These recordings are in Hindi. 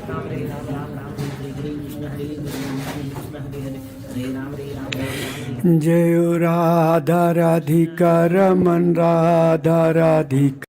राम हरे राम राम राम हरे हरे कृष्ण हरे हरे हरे राम राम हरे हरे। जय राधा राधिका रमन राधा राधिका।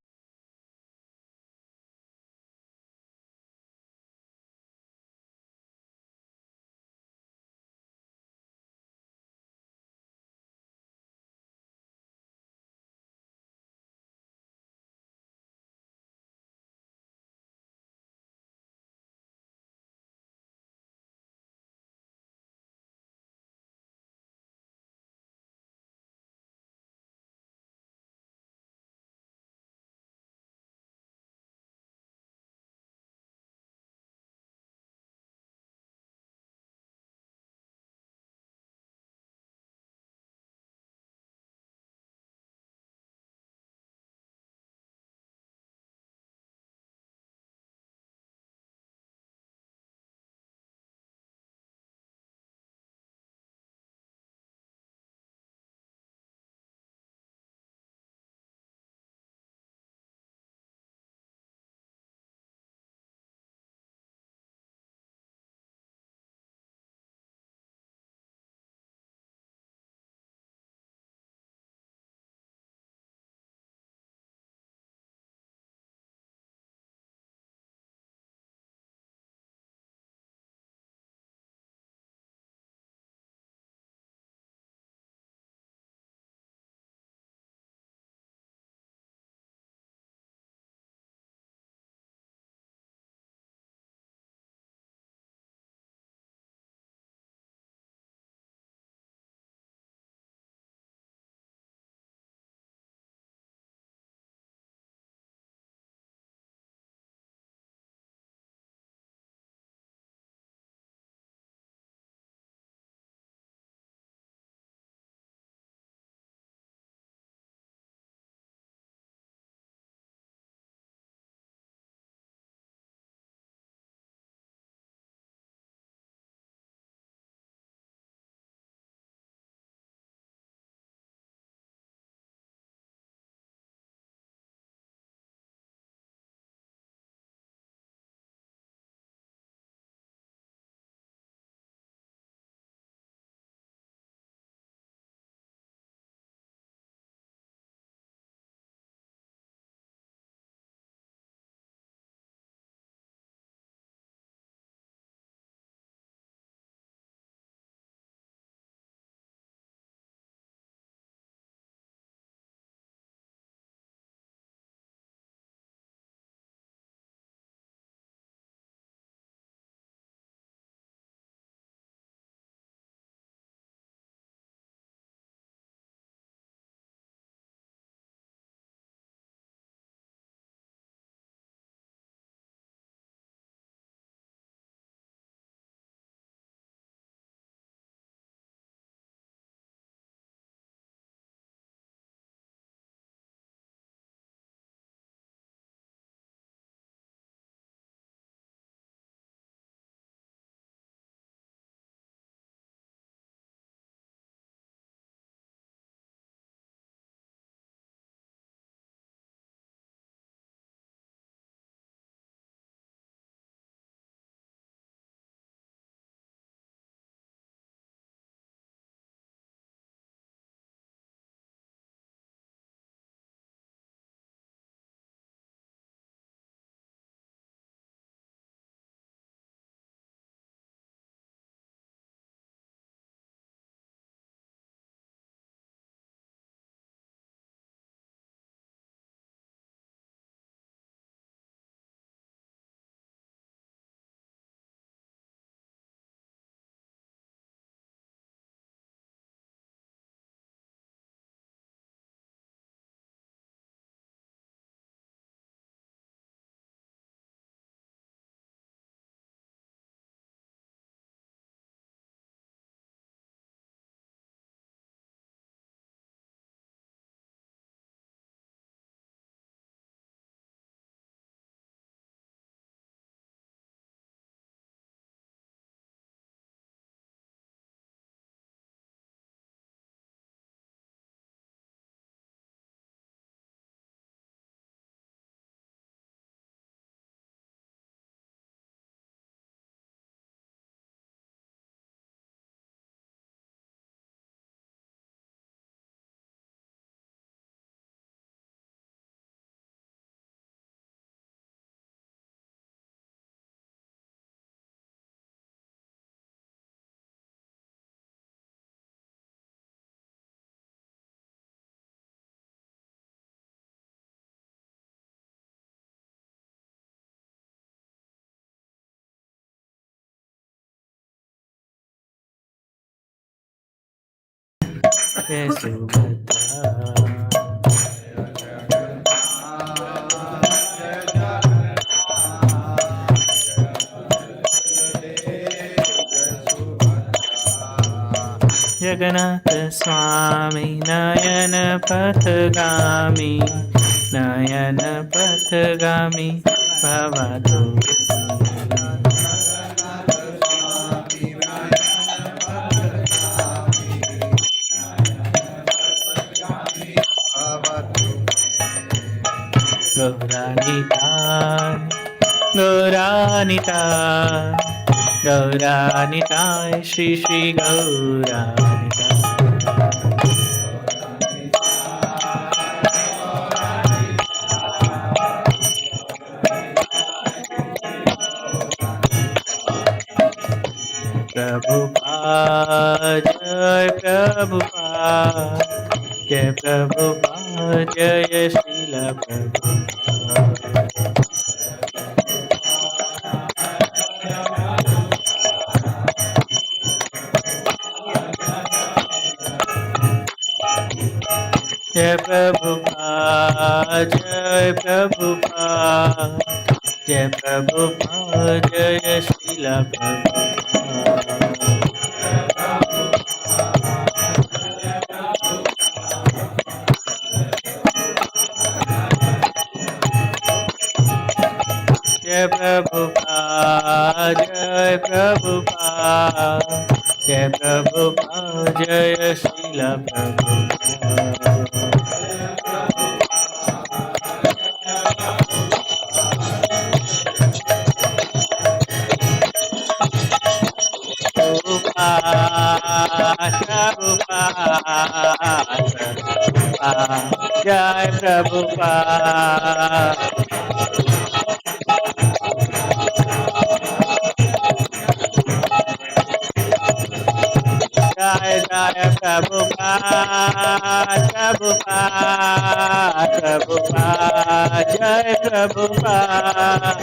जय सुभद्रा। जगन्नाथ स्वामी नयन पथगामी, नयन पथगामी भवतु। गौरानिताय गौरानिताय गौरानिताय श्री श्री गौरानिताय। प्रभुपाद जय प्रभुपाद, जय प्रभुपाद जय श्रील प्रभुपाद। जय प्रभुपाद जय प्रभुपाद, जय प्रभुपाद जय श्रील प्रभुपाद। जय प्रभुपाद जय प्रभुपाद, जय प्रभुपाद जय श्रील प्रभुपाद। जय प्रभुपाद। जय जय प्रभुपाद प्रभुपाद प्रभुपाद जय प्रभुपाद।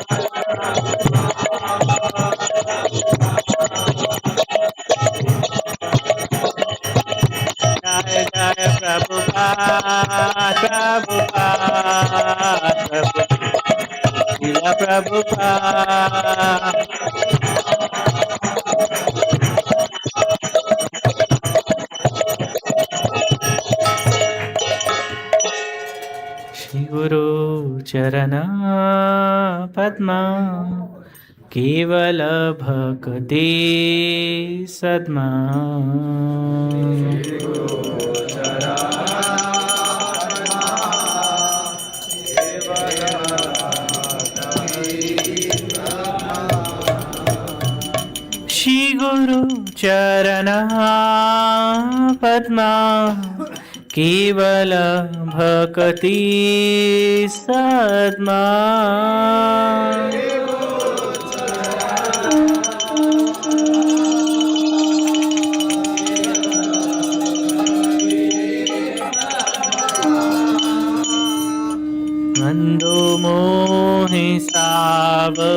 जय जय प्रभुपाद प्रभुपाद प्रभुपाद प्रभुपाद। श्री गुरु चरण पद्मा, केवल भक्ति सद्मा। श्री गुरु चरण पद्मा, केवल भक्ति सद्मा। मंदो मोहि सावधान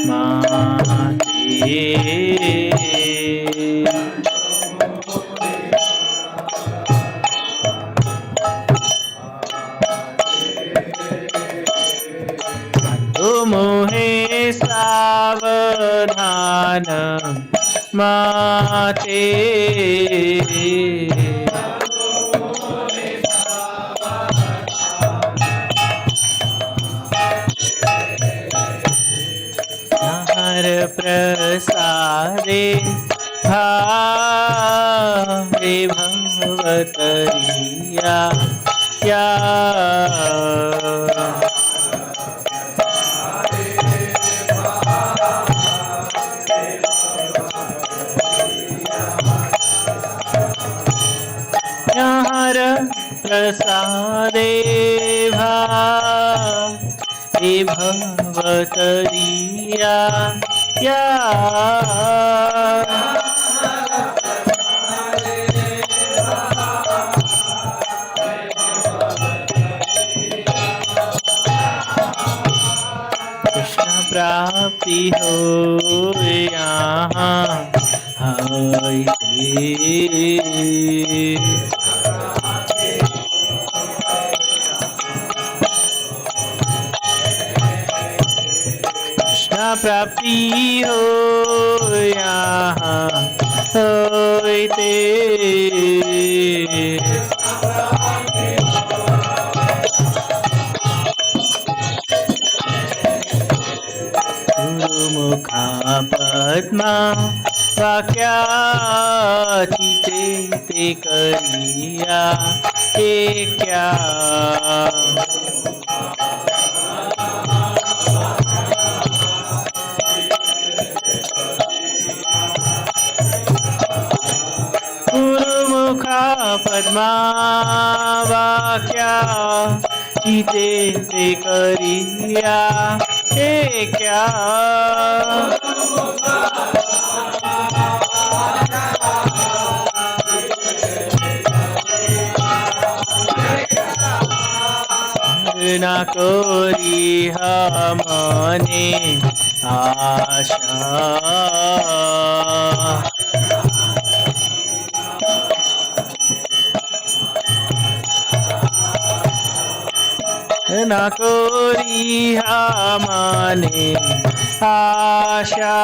माते। मोहे सावधान माते। हर प्रसादे भावे भवतरिया या। हर प्रसादे भावे भवतरिया या। कृष्ण प्राप्ति हो यहाँ, हाय कृष्ण प्राप्ति हो यहाँ होते गुरुमुखा पद्मा वाक्याचिते ते करिया हे क्या गुरुमुखा पद्मा वाक्या चिते ते करिया हे क्या न कोरी हमने आशा न कोरी हमने आशा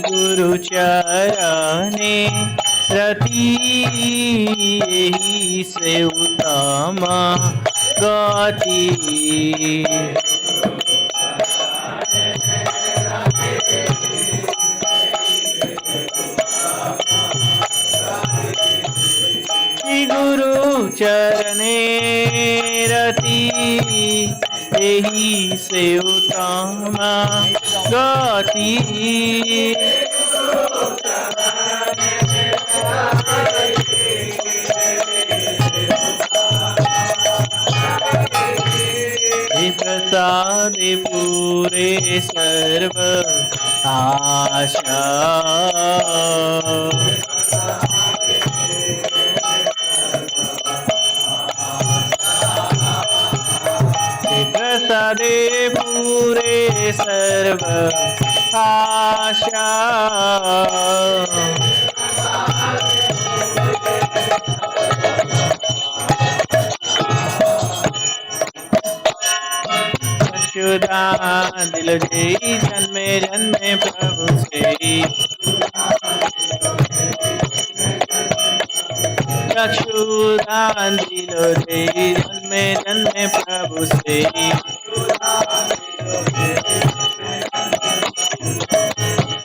गुरु चरणे रति यही से उत्तम गति गुरु चरणे रति यही से उत्तम गति प्रसाद पूरे सर्व आशा प्रसादे पूरे सर्व आशा दिल जय जन्मे जन्मे प्रभु से चक्षुदान दिल जय जन्मे जन्मे प्रभु से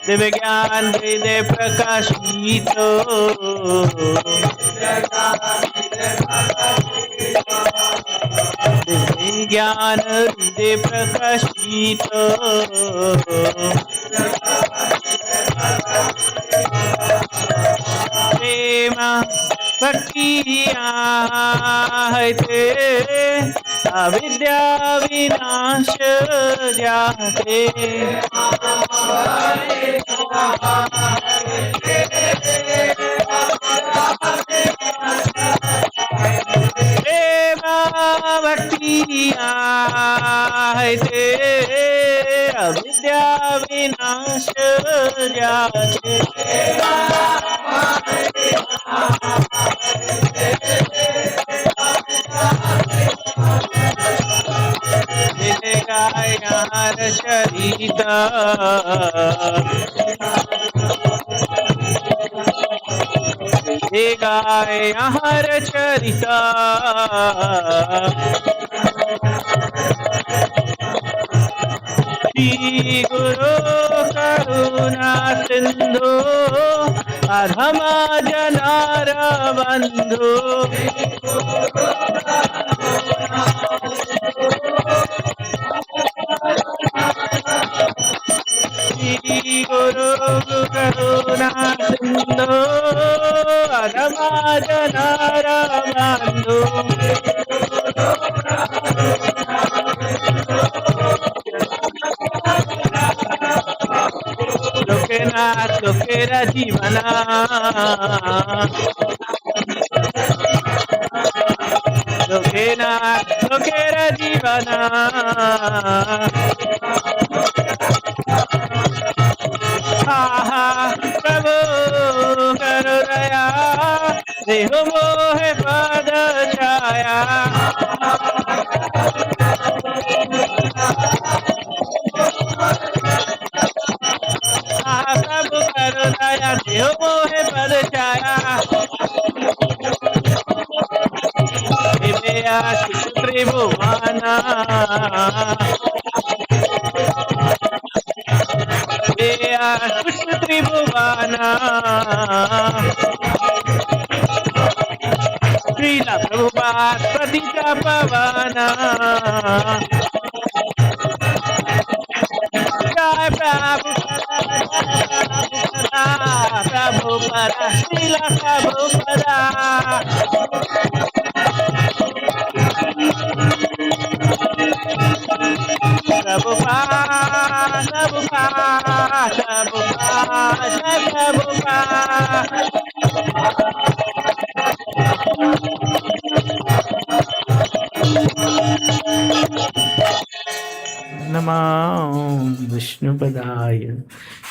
दिव्य ज्ञान हृदय प्रकाशित ज्ञान हृदय प्रकाशित प्रेम भक्ति आते अविद्या विनाश जाते भक्ति आते अविद्या विनाश जाते यार चरिता गाय हर चरिता श्री गुरु करुणा सिंधु अधम जनार बंधु श्री गुरु करुणा सिंधु अधम जनार बंधु लोकेनाथ लोकेरा जीवना लोके ना लोकेर जीवना आहा प्रभु करो दया देह मोह पद छाया प्रभु करो दया देह मोह पद छाया त्रिभुवना त्रिभुवना श्रीला प्रभुपाद पतित पवना जय प्रभुपदा श्रीला प्रभुपदा नमो विष्णुपदाय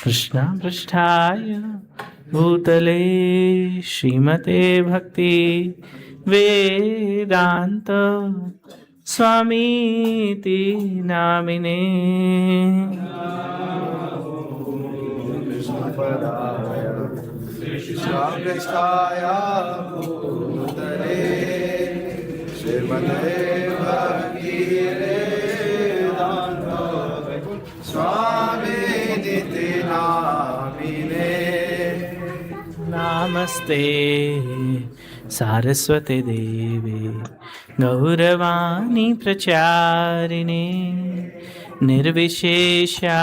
कृष्णापृष्ठाय भूतले श्रीमते भक्ति वेदांत स्वामीति नामिने कृष्णापृष्ठाय भूतले श्रीमते भक्ति वेदांत स्वामीति नामिने। नमस्ते सारस्वते देवे गौरवाणी प्रचारिणे निर्विशेषा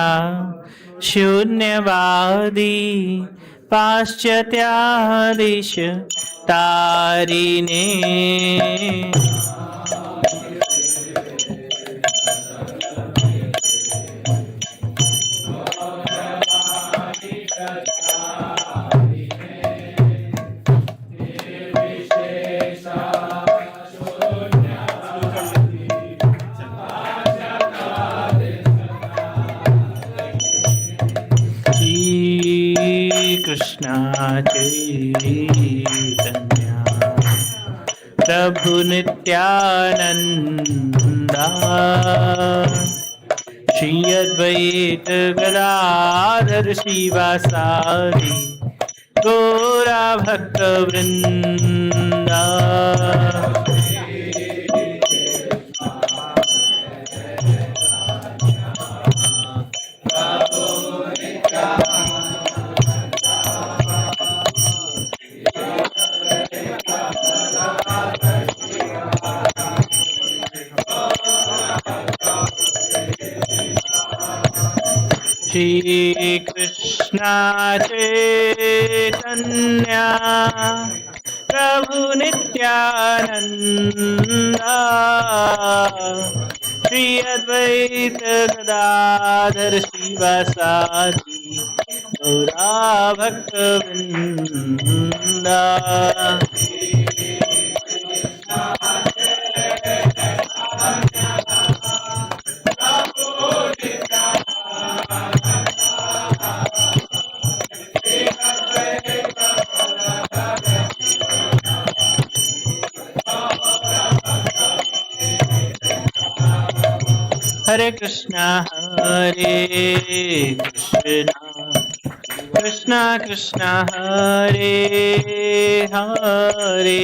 शून्यवादी पाश्चात्यादेश तारिणे कृष्णा चैतन्य प्रभु नित्यानंदा श्री अद्वैत गदाधर शिवासादि गौरा भक्त वृंदा श्री कृष्णा चैतन्य प्रभु नित्यानंदा श्री अद्वैत गदाधर शिवासादि गौरा भक्त वृंदा हरे कृष्णा कृष्णा कृष्णा हरे हरे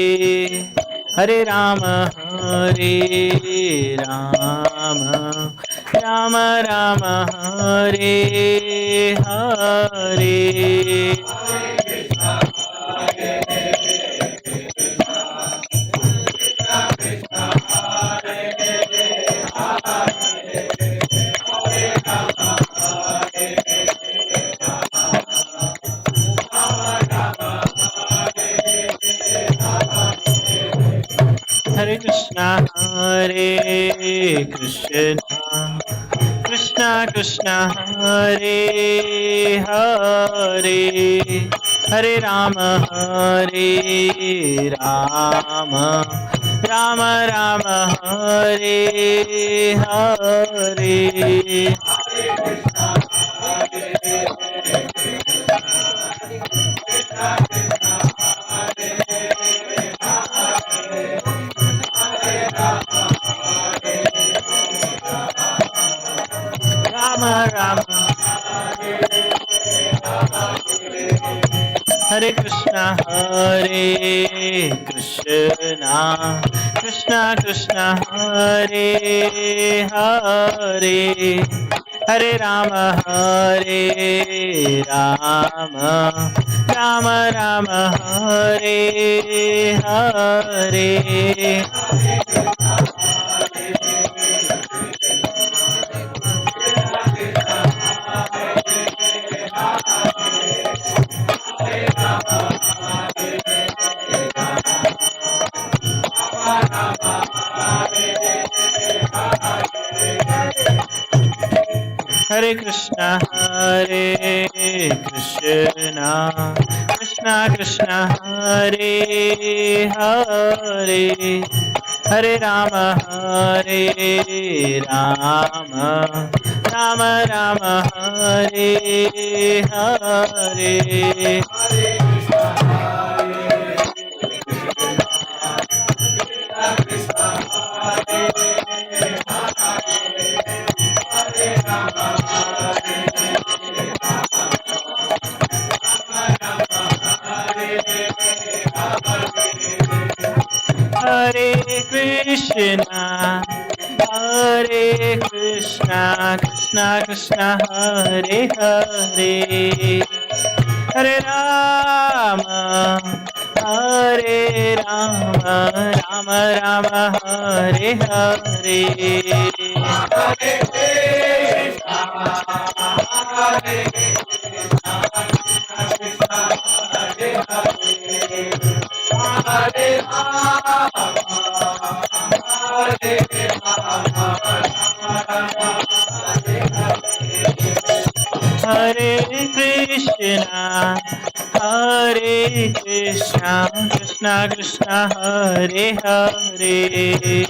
हरे राम राम राम हरे हरे हरे कृष्णा कृष्णा कृष्णा हरे हरे हरे राम राम राम हरे हरे राम राम हरे Krishna Krishna Krishna Hare Hare Hare Ram Ram Ram Hare Hare Hare Krishna Krishna Krishna Hare Hare Hare Ram Ram Ram Hare Hare Hare Krishna Krishna Krishna Hare Hare Hare Ram Ram Ram Hare Hare Hare Krishna Krishna Krishna Hare Hare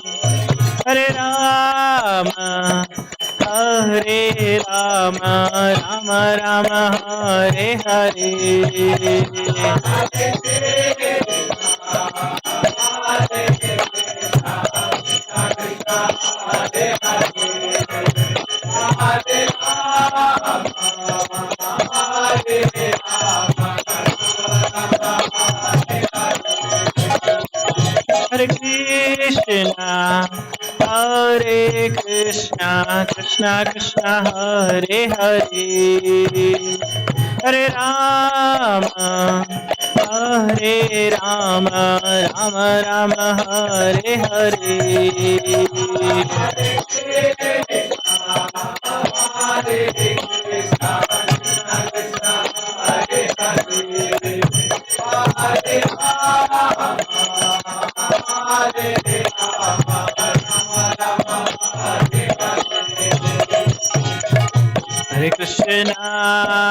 Hare Ram Ram Ram Hare Hare Hare Krishna Krishna Krishna Hare Hare Hare Ram Ram Ram Hare Hare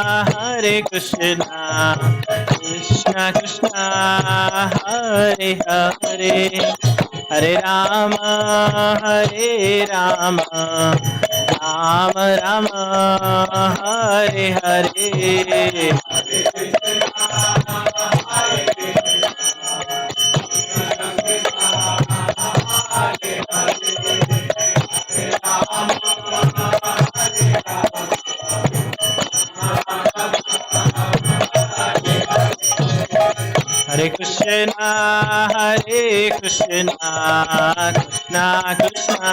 Hare Krishna Krishna Krishna Hare Hare Hare Ram Ram Ram Hare Hare Hare Krishna Krishna Krishna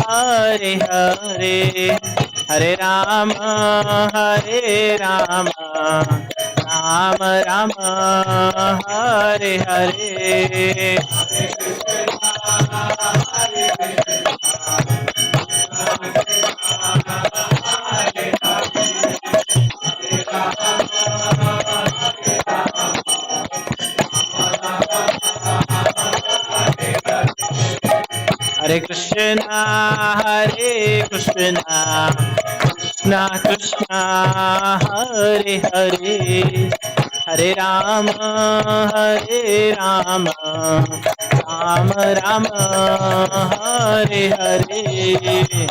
Hare Hare Hare Ram Ram Ram Hare Hare Hare Krishna Krishna Krishna Hare Hare Hare Ram Ram Ram Hare Hare.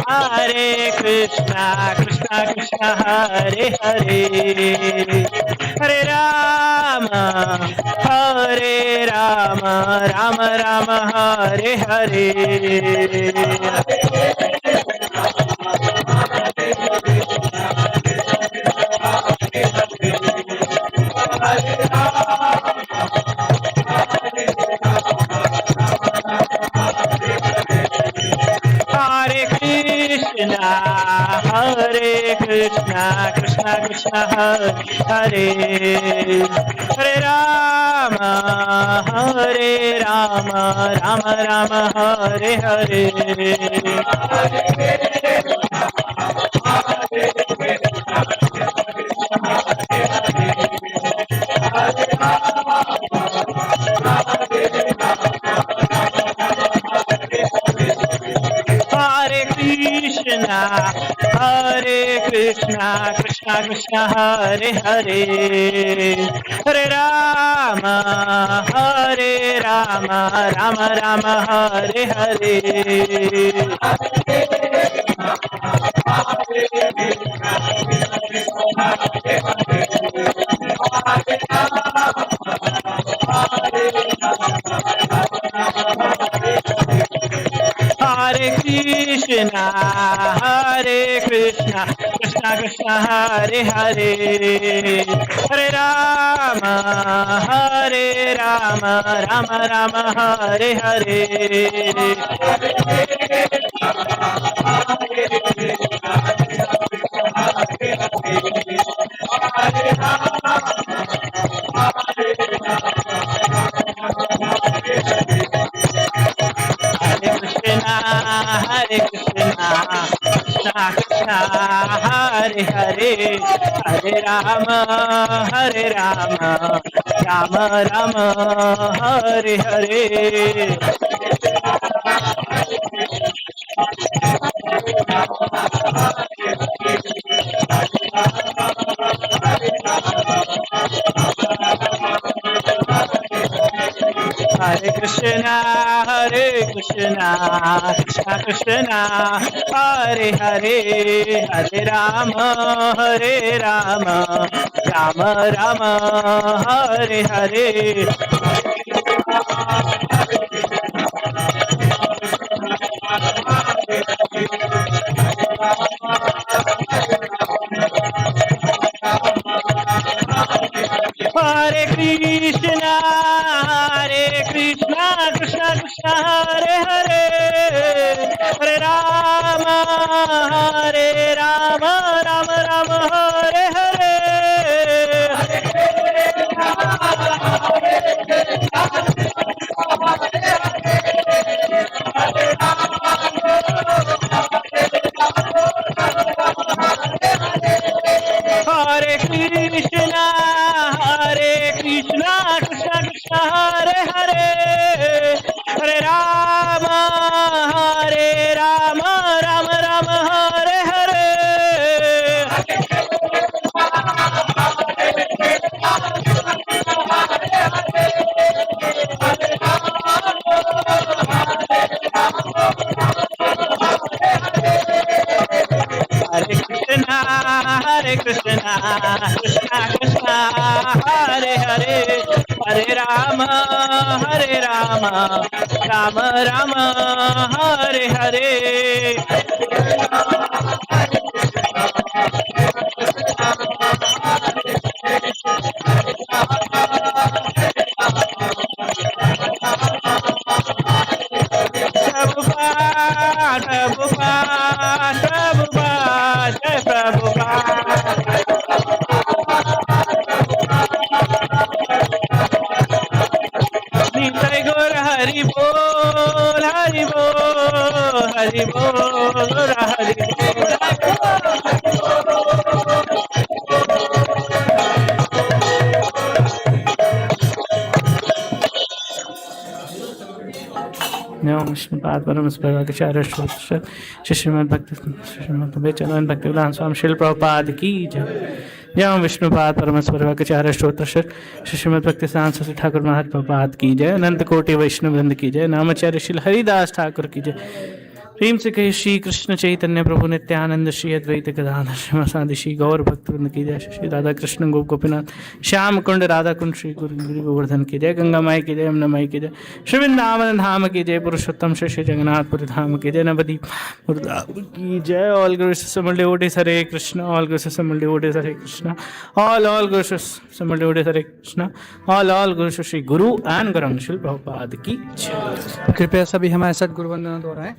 Hare Krishna, Krishna Krishna, Hare Hare, Hare Rama, Rama Rama, Hare Hare. Hare Krishna, Krishna Krishna, Hare Hare, Hare Rama, Rama Rama, Hare Hare. Hare Krishna, Krishna Krishna, Hare Hare, Hare Rama, Rama Rama, Hare Hare. Hare Krishna, Krishna Krishna, Hare Hare, Hare Rama, Rama Rama, Hare Hare. Hare Krishna, Krishna Krishna, Hare Hare, Hare Rama, Rama Rama, Hare Hare. Hare Krishna, Krishna Krishna, Hare Hare, Hare Rama, Rama Rama, Hare Hare. Hare Krishna, Krishna Krishna, Hare Hare, Hare Rama, Rama Rama, Hare Hare. Hare Krishna, Krishna Krishna, Hare Hare, Hare Rama, Rama Rama, Hare Hare. Hare Krishna, Krishna Krishna, Hare Hare, Hare Rama, Rama Rama, Hare Hare. Prabhupada, Jai Prabhupada. Nitai Gaur Hari Bol, Hari Bol, Hari Bol, Gaur Hari Bol. नमो विष्णुपाद परमस्पराचार्य श्रीमद् भक्ति वेदांत स्वामी श्रील प्रभुपाद की जय। जय विष्णुपाद परमस्पराचार्य स्तोत्र श्रीमद् भक्ति सरस्वती ठाकुर महाराज प्रभुपाद की जय। अनंत कोटि वैष्णव वृंद की जय। नामाचार्य श्री हरिदास ठाकुर की जय। प्रेम से कहे श्री कृष्ण चैतन्य प्रभु नित्यानंद श्री अद्वैत गदाधर श्रीवासादि श्री गौर भक्त वृंद की जय। श्री राधा कृष्ण गोप गोपीनाथ श्याम कुंड राधा कुंड श्री गुरु गोवर्धन की जय। गंगा माई की जय, यमुना माई की जय, श्री वृंदावन धाम की जय, पुरुषोत्तम श्री जगन्नाथपुरी धाम की जय, नवदीप की जय। All Guru समल devotees Hare Krishna, all Guru समल devotees Hare Krishna, all Guru समल devotees Hare Krishna, all Guru Shri Guru and Gaurang Shri Prabhupada की जय। कृपया सभी हमारे साथ गुरु वंदना दोहराएं।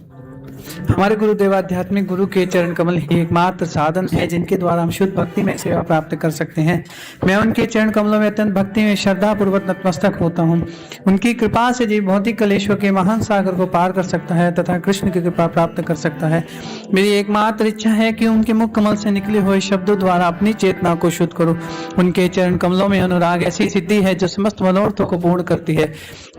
हमारे गुरुदेव आध्यात्मिक गुरु के चरण कमल ही एकमात्र साधन है जिनके द्वारा हम शुद्ध भक्ति में सेवा प्राप्त कर सकते हैं। मैं उनके चरण कमलों में अत्यंत भक्ति में श्रद्धा पूर्वक नतमस्तक होता हूँ। उनकी कृपा से जीव भौतिक कलेशों के महान सागर को पार कर सकता है तथा कृष्ण की कृपा प्राप्त कर सकता है। मेरी एकमात्र इच्छा है कि उनके मुख कमल से निकले हुए शब्दों द्वारा अपनी चेतना को शुद्ध करूं। उनके चरण कमलों में अनुराग ऐसी सिद्धि है जो समस्त मनोरथों को पूर्ण करती है।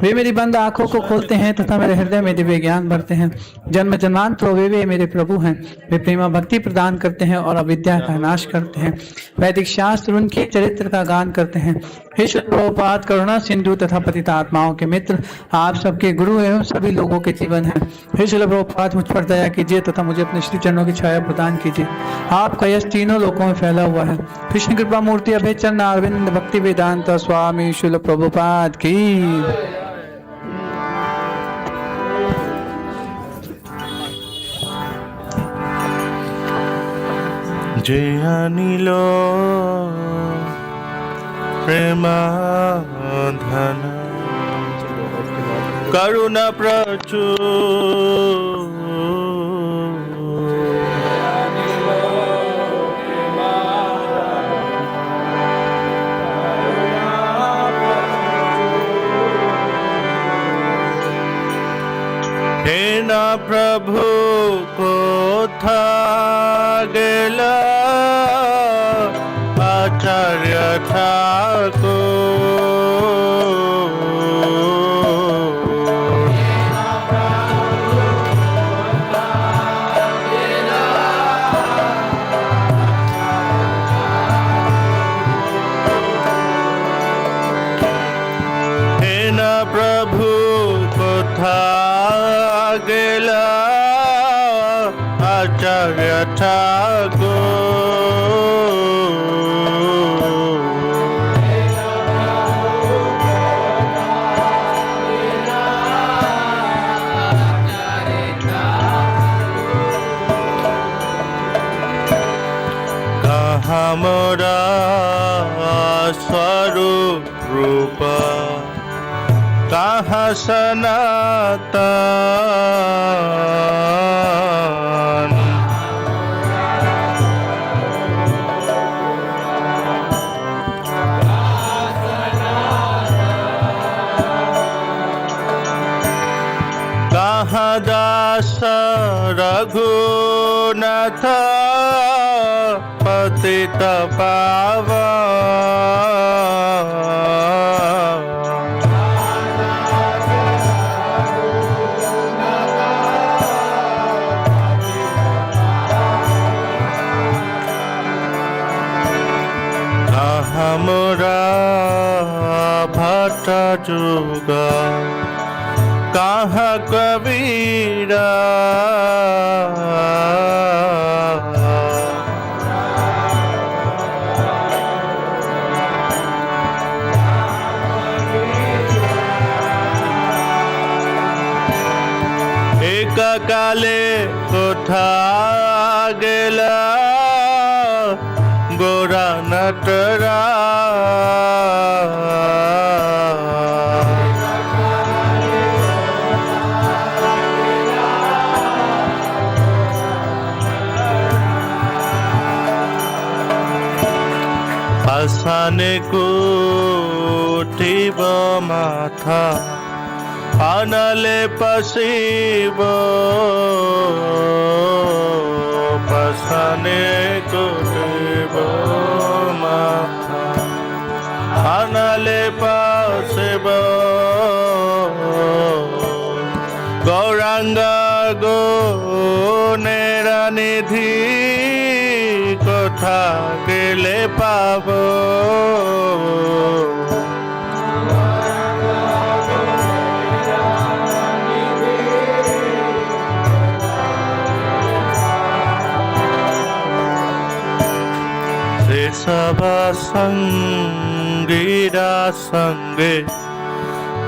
वे मेरी बंद आंखों को खोलते हैं तथा मेरे हृदय में दिव्य ज्ञान भरते हैं। जन्म जन्मांतरों वे मेरे प्रभु हैं। वे प्रेमा भक्ति प्रदान करते हैं और अविद्या का नाश करते हैं। वैदिक शास्त्र उनके चरित्र का गान करते हैं। हे शुद्ध प्रभुपाद करुणा सिंधु तथा पतित आत्माओं के मित्र, आप सबके गुरु एवं सभी लोगों के जीवन हैं। हे शुद्ध प्रभुपाद मुझ पर दया कीजिए तथा मुझे अपने श्री चरणों की छाया प्रदान कीजिए। आपका यश तीनों लोकों में फैला हुआ है। कृष्ण कृपा मूर्ति अभय चरण अरविंद भक्ति वेदांत स्वामी शुद्ध प्रभुपाद की। जय अनिल प्रेमाधन करुणा प्रचुर हे ना प्रभु को था गेला आचार्य ठाकुर हे ना प्रभु को था गेला आचार्य ठाकुर कहाँ मोरा स्वरूप रूप कहाँ सनातन कहाँ दास रघुनाथ पतित पावन हमरा भट्ट जुग कहाँ कबीरा एक काले कोठा गेला गोरा नटरा आसाने को उठिब माथा आनले पशिब पसाने को उठिब माथा आनले पशिब নিধি কোথা গেলে পাব সে সব সঙ্গীরা সঙ্গে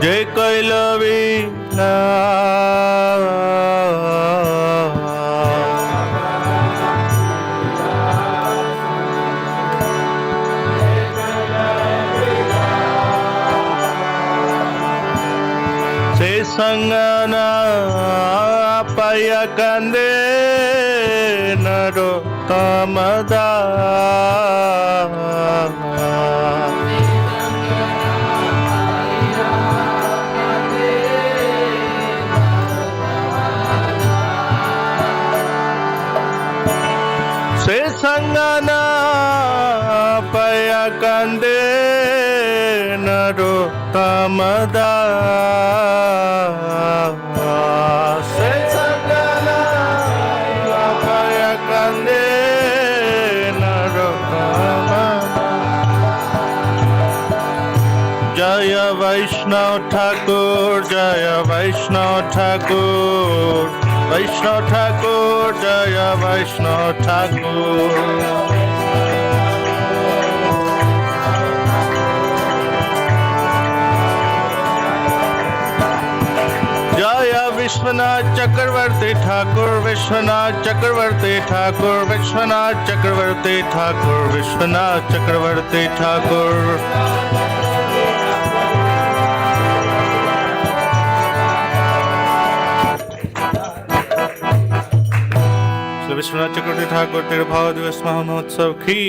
যে কইল বিনা সে সঙ্গ না পাইয়া কান্দে নরোত্তম দাস से संगना पया कंदे नरोत्तम दास से संगना पया कंदे नरोत्तम जय वैष्णव ठाकुर जय वैष्णव ठाकुर वैष्णव ठाकुर जय वैष्णव ठाकुर जय विश्वनाथ चक्रवर्ती ठाकुर विश्वनाथ चक्रवर्ती ठाकुर विश्वनाथ चक्रवर्ती ठाकुर विश्वनाथ चक्रवर्ती ठाकुर विश्वनाथ चक्रवर्ती ठाकुर तिरुभाव दिवस महोत्सव की।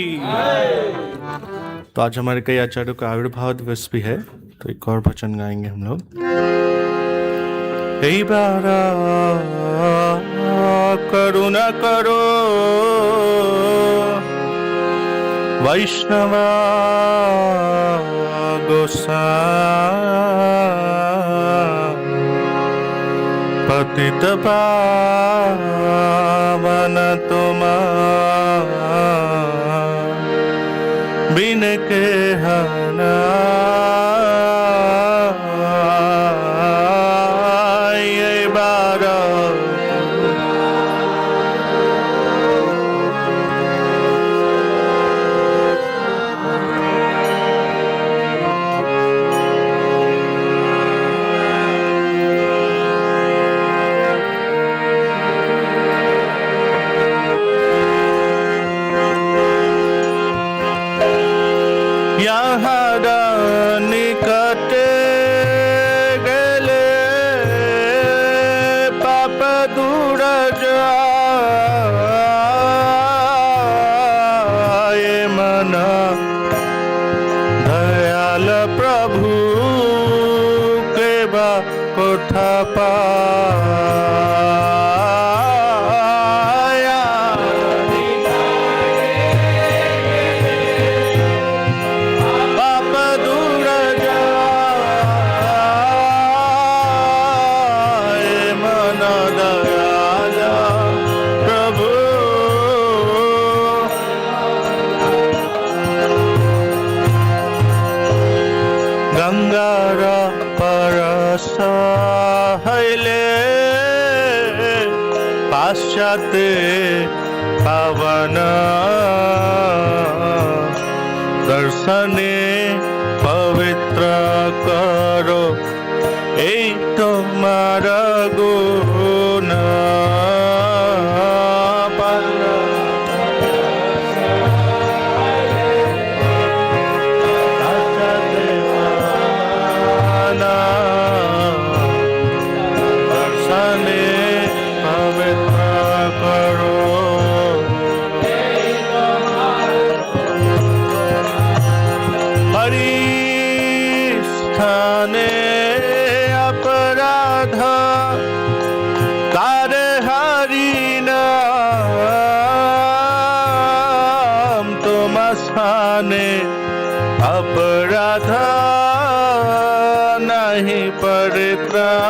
तो आज हमारे कई आचार्यों का आविर्भाव दिवस भी है, तो एक और भजन गाएंगे हम लोग। हे बारा करुणा करो वैष्णवा गोसाई पतित पावन तुम्हार बिन के हना निकटे गले पाप दूर जाए मन दयाल प्रभु के बा कोठा पाया पाप दूर जाए मन दयाल प्रभु गंगार परस हईले पाश्चात्य पावन दर्शने पवित्र करो ए तुम्हार गुण दर्शने पवित्र करो हरि स्थाने अपराध तारे हरि नाम तुम स्थाने अपराध नहीं परित्राण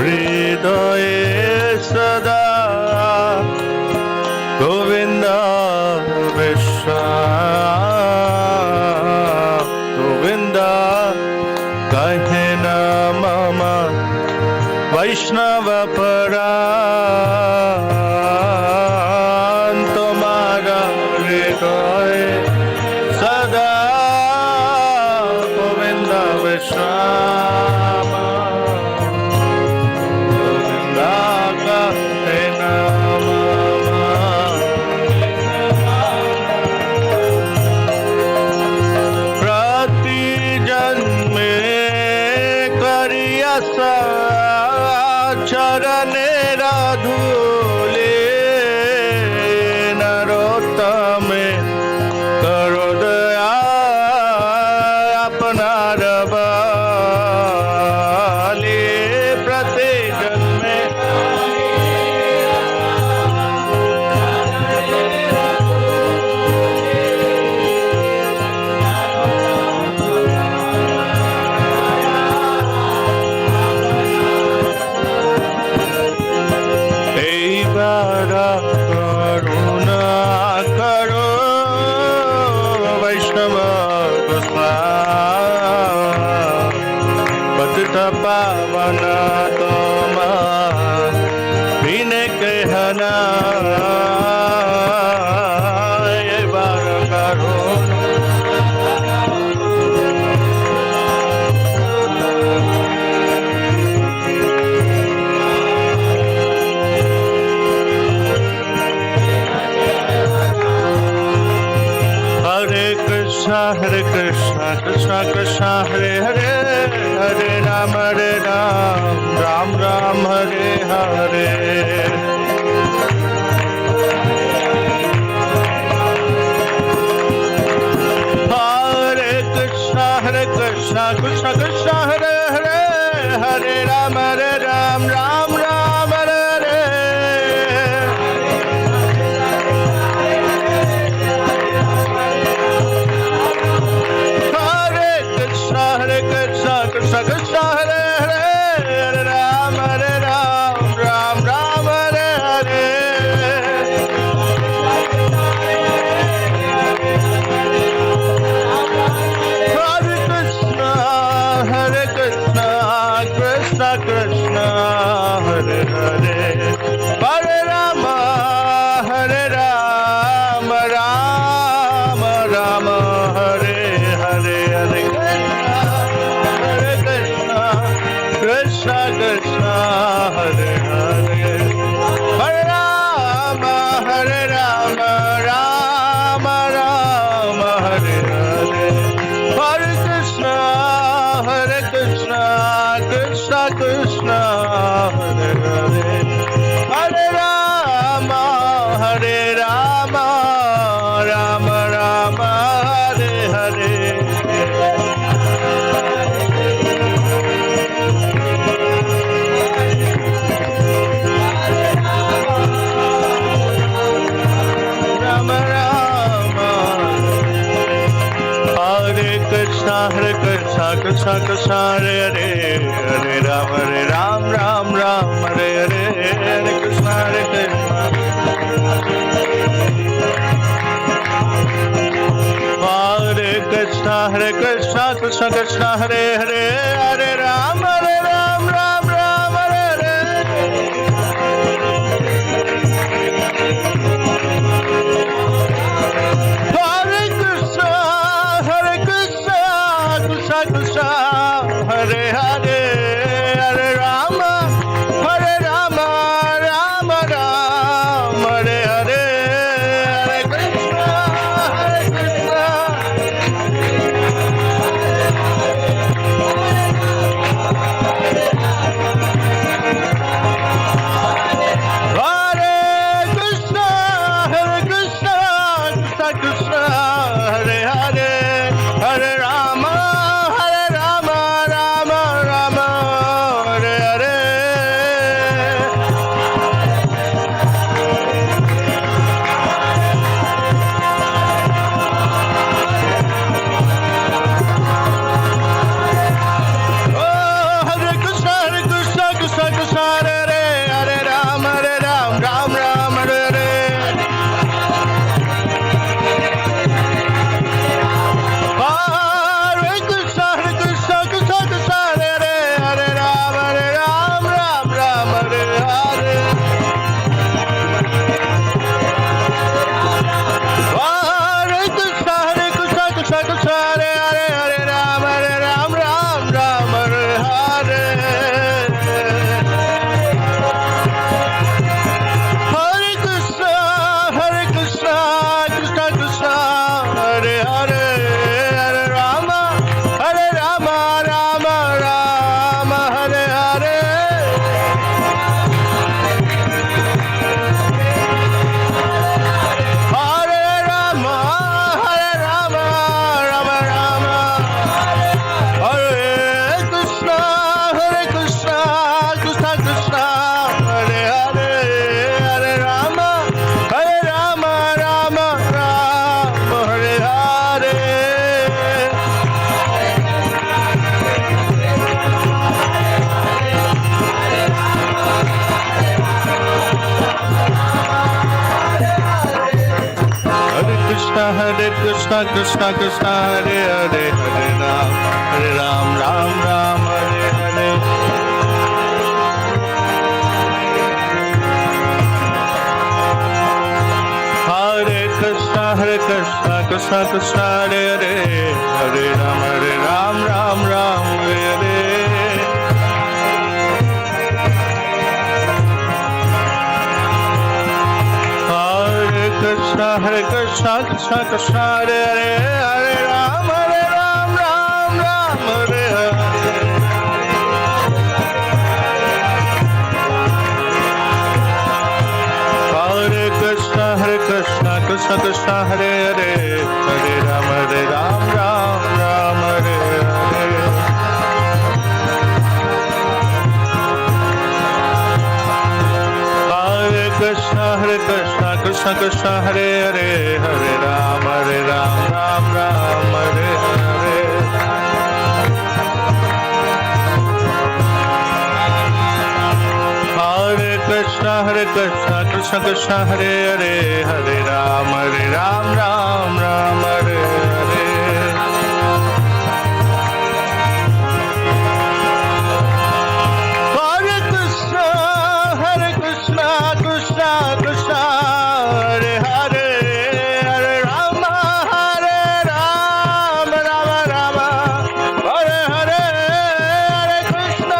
हृदये सदा गोविन्द विश्वा गोविन्द कहे न मम वैष्णव परायण तुम्हारा हृदय सदा गोविन्द विश्वा चरणेरा धूले नरोत्तम करो दया अपनार बाले प्रत्येक जन्मे करुणा करो वैष्णव पतित पावन तुम बिने कहना ये बार करो Hare Krishna, Krishna Krishna, Hare Hare, Hare Ram, Ram Ram, Hare Hare. Hare Krishna, Krishna Krishna, Hare Hare, Hare Ram, Ram Ram, Hare Hare. Krishna Krishna Hare Hare, Hare Ram, Ram Ram, Hare Hare. Hare Krishna, Krishna Krishna, Hare Hare, Hare Rama, Ram Ram, Hare Hare, Hare Krishna Krishna Hare Hare, Hare Rama, Rama Rama, Hare Hare, Hare Krishna, Krishna Krishna, Hare Hare, Hare Rama, Rama Rama, Hare Hare. Hare Krishna, Krishna Krishna, Hare Hare, Hare Ram, Ram Ram, Hare Hare, Hare Krishna, Hare Krishna. Hare Krishna, Krishna Krishna, Hare Hare, Hare Ram, Ram Ram, Hare Hare. Krishna, Hare Hare, Hare Rama, Rama Ram, Hare Hare, Hare Krishna, Krishna. Krishna Krishna Hare Hare Hare Ram Ram Ram Hare Hare Hare Krishna Krishna Krishna Hare Hare Hare Ram Ram Ram Hare Hare Hare Krishna Krishna Krishna Hare Hare Hare Ram Ram Ram Hare Hare Hare Krishna Krishna Krishna Hare Hare Hare Ram Ram Ram Hare Hare Hare Krishna Krishna Krishna Hare Hare Hare Ram Ram Ram Hare Hare Hare Krishna Krishna Krishna Hare Hare Hare Ram Ram Ram Hare Hare Hare Krishna Krishna Krishna Hare Hare Hare Ram Ram Ram Hare Hare Hare Krishna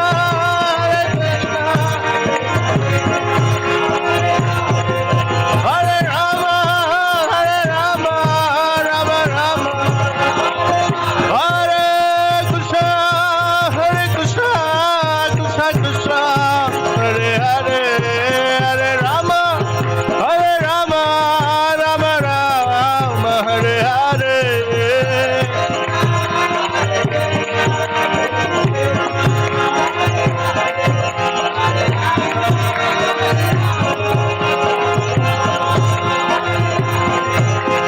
हरे राम राम राम हरे कृष्ण कृष्ण कृष्ण हरे हरे हरे राम राम हरे हरे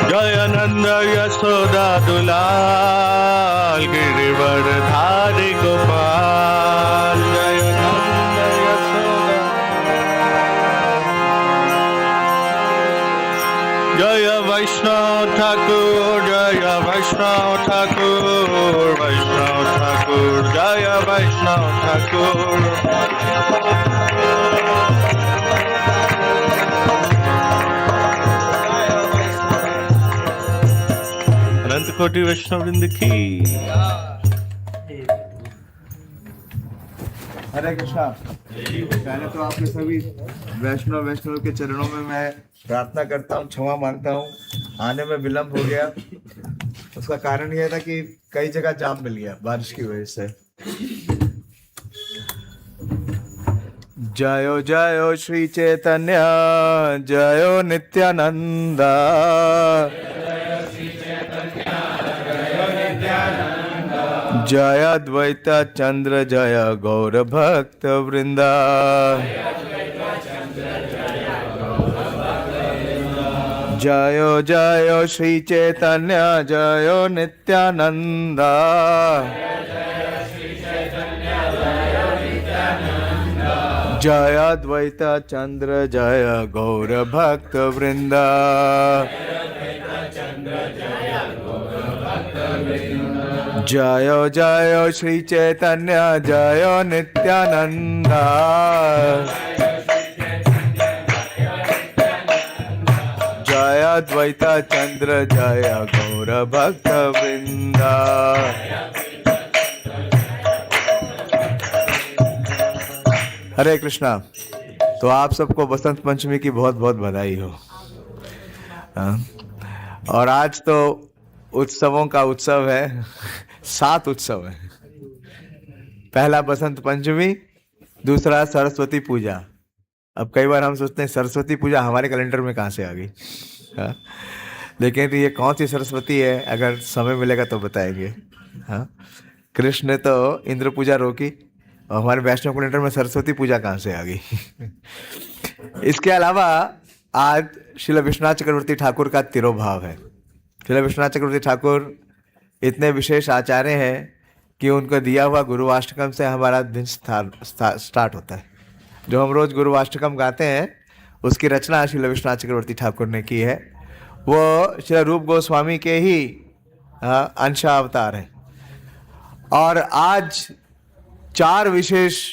जय नंद यशोदा दुलाल गिरिवरधारी गोपाल जय नंद यशोदा जय वैष्णव ठाकुर जय वैष्णव ठाकुर वैष्णव ठाकुर जय वैष्णव ठाकुर अनंत कोटि वैष्णव वृंद की हरे कृष्णा। पहले तो आपके सभी वैष्णव के चरणों में मैं प्रार्थना करता हूँ, क्षमा मांगता हूँ। आने में विलंब हो गया, उसका कारण यह था कि कई जगह जाम मिल गया बारिश की वजह से। जयो जयो श्री चैतन्य जयो नित्यानंदा जय अद्वैत चंद्र जय गौर भक्त वृंदा जयो जयो श्री चैतन्य जयो नित्यानंदा जय अद्वैत चंद्र जय गौर भक्त वृंदा जयो जयो श्री चैतन्य जयो नित्यानंदा जय अद्वैत चंद्र जय गौर भक्त वृंदा। हरे कृष्णा। तो आप सबको बसंत पंचमी की बहुत बहुत बधाई हो। और आज तो उत्सवों का उत्सव है, 7 उत्सव है। पहला बसंत पंचमी, दूसरा सरस्वती पूजा। अब कई बार हम सोचते हैं सरस्वती पूजा हमारे कैलेंडर में कहाँ से आ गई, हाँ? लेकिन ये कौन सी सरस्वती है, अगर समय मिलेगा तो बताएंगे। हाँ, कृष्ण ने तो इंद्र पूजा रोकी और हमारे वैष्णव कैलेंडर में सरस्वती पूजा कहाँ से आ गई। इसके अलावा आज श्रील विश्वनाथ चक्रवर्ती ठाकुर का तिरोभाव है। श्रील विश्वनाथ चक्रवर्ती ठाकुर इतने विशेष आचार्य हैं कि उनको दिया हुआ गुरुवाष्टकम से हमारा दिन स्टार्ट होता है। जो हम रोज़ गुरुवाष्टकम गाते हैं उसकी रचना श्रील विश्वनाथ चक्रवर्ती ठाकुर ने की है। वो श्री रूप गोस्वामी के ही अंशावतार हैं। और आज 4 विशेष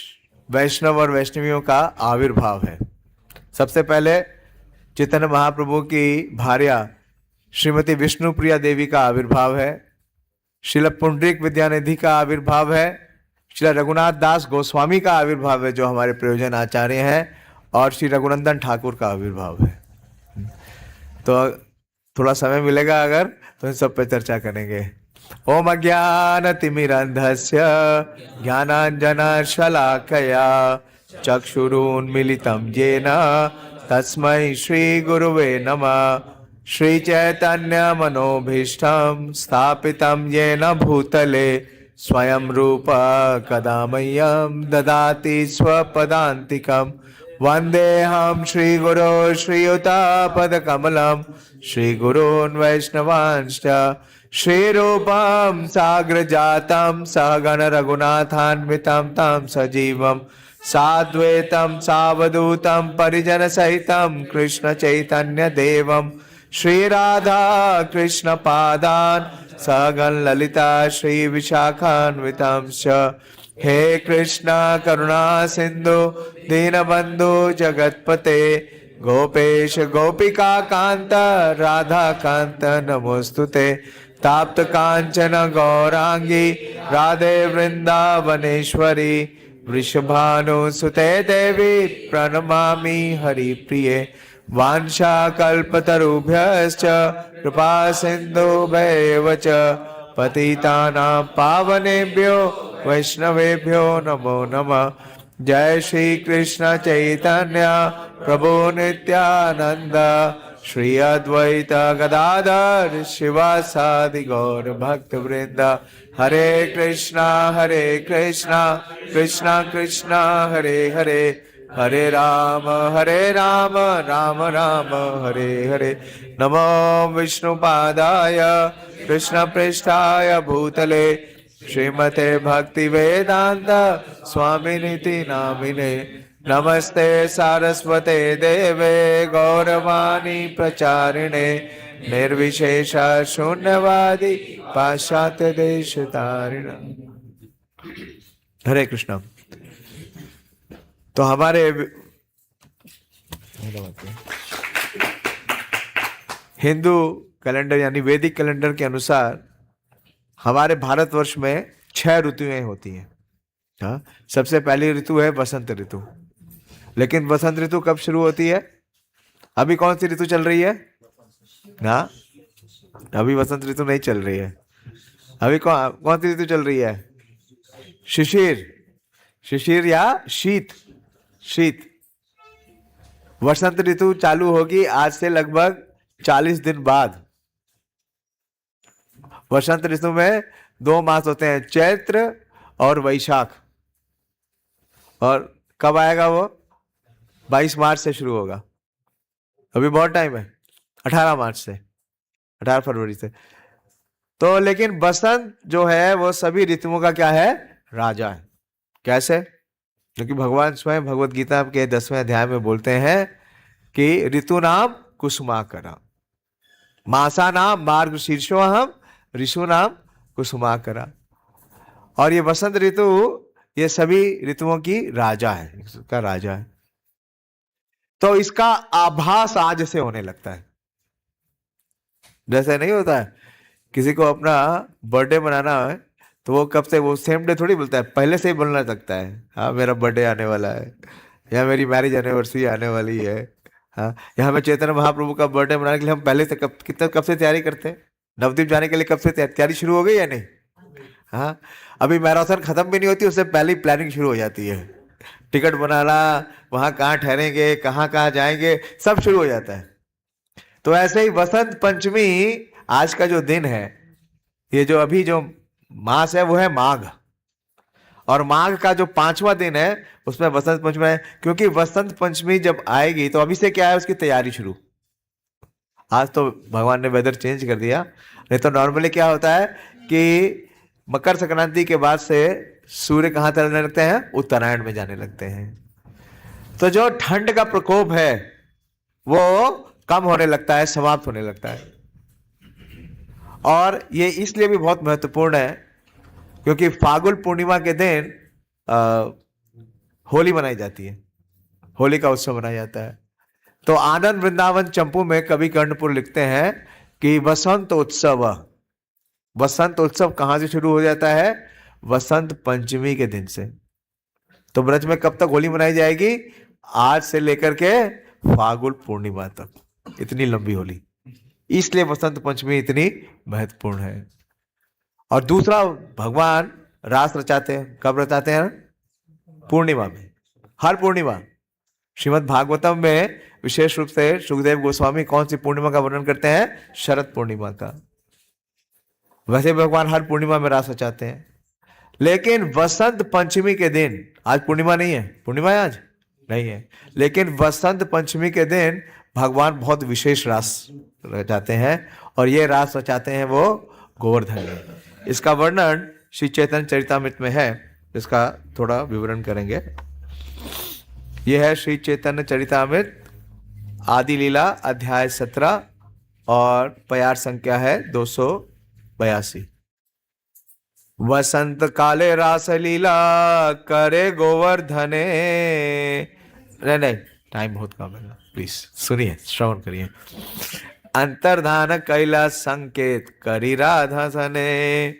वैष्णव और वैष्णवियों का आविर्भाव है। सबसे पहले चैतन्य महाप्रभु की भार्या श्रीमती विष्णुप्रिया देवी का आविर्भाव है। श्रील पुंडरीक विद्यानिधि का आविर्भाव है। श्री रघुनाथ दास गोस्वामी का आविर्भाव है जो हमारे प्रयोजन आचार्य हैं। और श्री रघुनंदन ठाकुर का आविर्भाव है। तो थोड़ा समय मिलेगा अगर तो इन सब पे चर्चा करेंगे। ओम अज्ञानतिमिरन्धस्य ज्ञानाञ्जनशलाकया चक्षुरुन्मीलितं येन तस्मै श्रीगुरुवे नमः। श्रीचैतन्यमनोभीष्टं स्थापितं येन भूतले स्वयं रूप कदा मह्यं ददाति स्वपदान्तिकम्। वन्देऽहं श्रीगुरो श्रीयुतापदकमलं श्रीगुरून् वैष्णवांश्च श्रीरूपं साग्रजातं सहगण रघुनाथान्वितं तं सजीवं साद्वैतं सावधूतं परिजनसहितं कृष्णचैतन्यदेवं श्रीराधा कृष्णपादान् सहगण ललिता श्रीविशाखान्वितं च। हे कृष्ण करुणा सिंधु दीनबंधु जगतपते गोपेश गोपिका कांत राधा कांत नमोस्तुते। ताप्त कांचन गौरांगी राधे वृंदावनेश्वरी वृषभानुसुते देवी प्रणमामि हरिप्रिये। वांछा कल्पतरुभ्यश्च कृपा सिन्धुभ्येव च पतितानां पावनेभ्यो वैष्णवेभ्यो नमो नमः। जय श्री कृष्ण चैतन्य प्रभु नित्यानंद श्री अद्वैत गदाधर शिवासादि गौर भक्त वृंद। हरे कृष्णा कृष्णा कृष्णा हरे हरे हरे राम राम राम हरे हरे। नमो विष्णुपादाय कृष्ण पृष्ठाय भूतले श्रीमते भक्ति वेदांत स्वामिनिति नामिने। नमस्ते सारस्वते देवे गौरवाणी प्रचारिणे निर्विशेष शून्यवादी पाश्चात्य देश तारिण। हरे कृष्ण। तो हमारे हिंदू कैलेंडर यानी वैदिक कैलेंडर के अनुसार हमारे भारतवर्ष में 6 ऋतुएं होती हैं। हाँ, सबसे पहली ऋतु है बसंत ऋतु। लेकिन बसंत ऋतु कब शुरू होती है? अभी कौन सी ऋतु चल रही है? हाँ, अभी बसंत ऋतु नहीं चल रही है। अभी कौन सी ऋतु चल रही है? शिशिर या शीत। वसंत ऋतु चालू होगी आज से लगभग 40 दिन बाद। वसंत ऋतु में 2 मास होते हैं, चैत्र और वैशाख। और कब आएगा वो? 22 मार्च से शुरू होगा। अभी बहुत टाइम है, 18 मार्च से, 18 फरवरी से। तो लेकिन बसंत जो है वो सभी ऋतुओं का क्या है? राजा है। कैसे? क्योंकि भगवान स्वयं भगवत गीता के 10वें अध्याय में बोलते हैं कि ऋतु नाम कुसुमाकरा, मासा नाम मार्ग शीर्षोहम, ऋषु नाम कुसुमाकरा। और ये बसंत ऋतु ये सभी ऋतुओं की राजा है, इसका राजा है। तो इसका आभास आज से होने लगता है। जैसे नहीं होता है किसी को अपना बर्थडे मनाना है तो वो कब से, वो सेम डे थोड़ी बोलता है, पहले से ही बोलना लगता है। हाँ, मेरा बर्थडे आने वाला है या मेरी मैरिज एनिवर्सरी आने वाली है। हाँ, यहाँ पे चैतन्य महाप्रभु का बर्थडे मनाने के लिए हम पहले से कब से तैयारी करते हैं? नवद्वीप जाने के लिए कब से तैयारी शुरू हो गई या नहीं? हाँ, अभी मैराथन खत्म भी नहीं होती, उससे पहले ही प्लानिंग शुरू हो जाती है। टिकट बनाना, वहाँ कहाँ ठहरेंगे, कहाँ जाएंगे, सब शुरू हो जाता है। तो ऐसे ही बसंत पंचमी आज का जो दिन है, ये जो अभी जो मास है वो है माघ। और माघ का जो 5वां दिन है उसमें बसंत पंचमी है। क्योंकि बसंत पंचमी जब आएगी तो अभी से क्या है, उसकी तैयारी शुरू। आज तो भगवान ने वेदर चेंज कर दिया, नहीं तो नॉर्मली क्या होता है कि मकर संक्रांति के बाद से सूर्य कहाँ चलने लगते हैं? उत्तरायण में जाने लगते हैं। तो जो ठंड का प्रकोप है वो कम होने लगता है, समाप्त होने लगता है। और ये इसलिए भी बहुत महत्वपूर्ण है क्योंकि फागुन पूर्णिमा के दिन होली मनाई जाती है, होली का उत्सव मनाया जाता है। तो आनंद वृंदावन चंपू में कवि कर्णपुर लिखते हैं कि वसंत उत्सव, वसंत उत्सव कहां से शुरू हो जाता है? वसंत पंचमी के दिन से। तो ब्रज में कब तक होली मनाई जाएगी? आज से लेकर के फागुन पूर्णिमा तक, इतनी लंबी होली। इसलिए वसंत पंचमी इतनी महत्वपूर्ण है। और दूसरा, भगवान रास रचाते हैं। कब रचाते हैं? पूर्णिमा में, हर पूर्णिमा। श्रीमद् भागवतम में विशेष रूप से सुखदेव गोस्वामी कौन सी पूर्णिमा का वर्णन करते हैं? शरद पूर्णिमा का। वैसे भगवान हर पूर्णिमा में रास रचाते हैं, लेकिन वसंत पंचमी के दिन, आज पूर्णिमा नहीं है, पूर्णिमा है आज नहीं है, लेकिन वसंत पंचमी के दिन भगवान बहुत विशेष रास रचाते हैं। और ये रास रचाते हैं वो गोवर्धन में। इसका वर्णन श्री चैतन्य चरितामृत में है, इसका थोड़ा विवरण करेंगे। यह है श्री चैतन्य चरितामृत आदि लीला अध्याय 17 और प्यार संख्या है 282। वसंत काले रास लीला करे गोवर्धने। नहीं, टाइम बहुत कम है, प्लीज सुनिए, श्रवण करिए। अंतर्धान कैलाश संकेत करी राधा सने।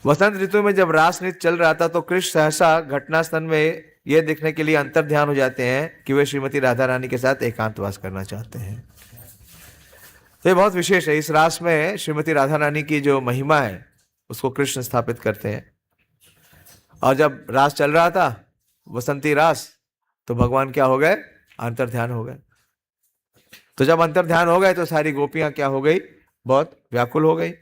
वसंत ऋतु में जब रास नृत्य चल रहा था तो कृष्ण सहसा घटनास्थल में यह देखने के लिए अंतर ध्यान हो जाते हैं कि वे श्रीमती राधा रानी के साथ एकांतवास करना चाहते हैं। तो ये बहुत विशेष है। इस रास में श्रीमती राधा रानी की जो महिमा है उसको कृष्ण स्थापित करते हैं। और जब रास चल रहा था, वसंती रास, तो भगवान क्या हो गए? अंतर ध्यान हो गए। तो जब अंतर ध्यान हो गए तो सारी गोपियां क्या हो गई? बहुत व्याकुल हो गई।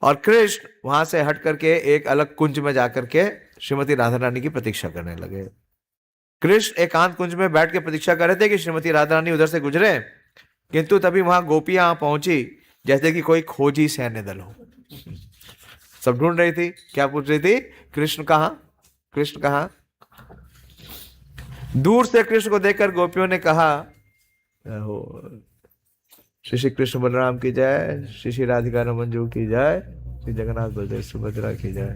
और कृष्ण वहां से हट करके एक अलग कुंज में जाकर के श्रीमती राधा रानी की प्रतीक्षा करने लगे। कृष्ण एकांत कुंज में बैठ के प्रतीक्षा कर रहे थे कि श्रीमती राधा रानी उधर से गुजरे, किंतु तभी वहां गोपियां पहुंची जैसे कि कोई खोजी सैन्य दल हो। सब ढूंढ रही थी, क्या पूछ रही थी? कृष्ण कहां, कृष्ण कहां। दूर से कृष्ण को देखकर गोपियों ने कहा, श्री श्री कृष्ण बलराम की जय, श्री श्री राधिका रमन जू की जय, श्री जगन्नाथ बलदेव सुभद्रा की जय।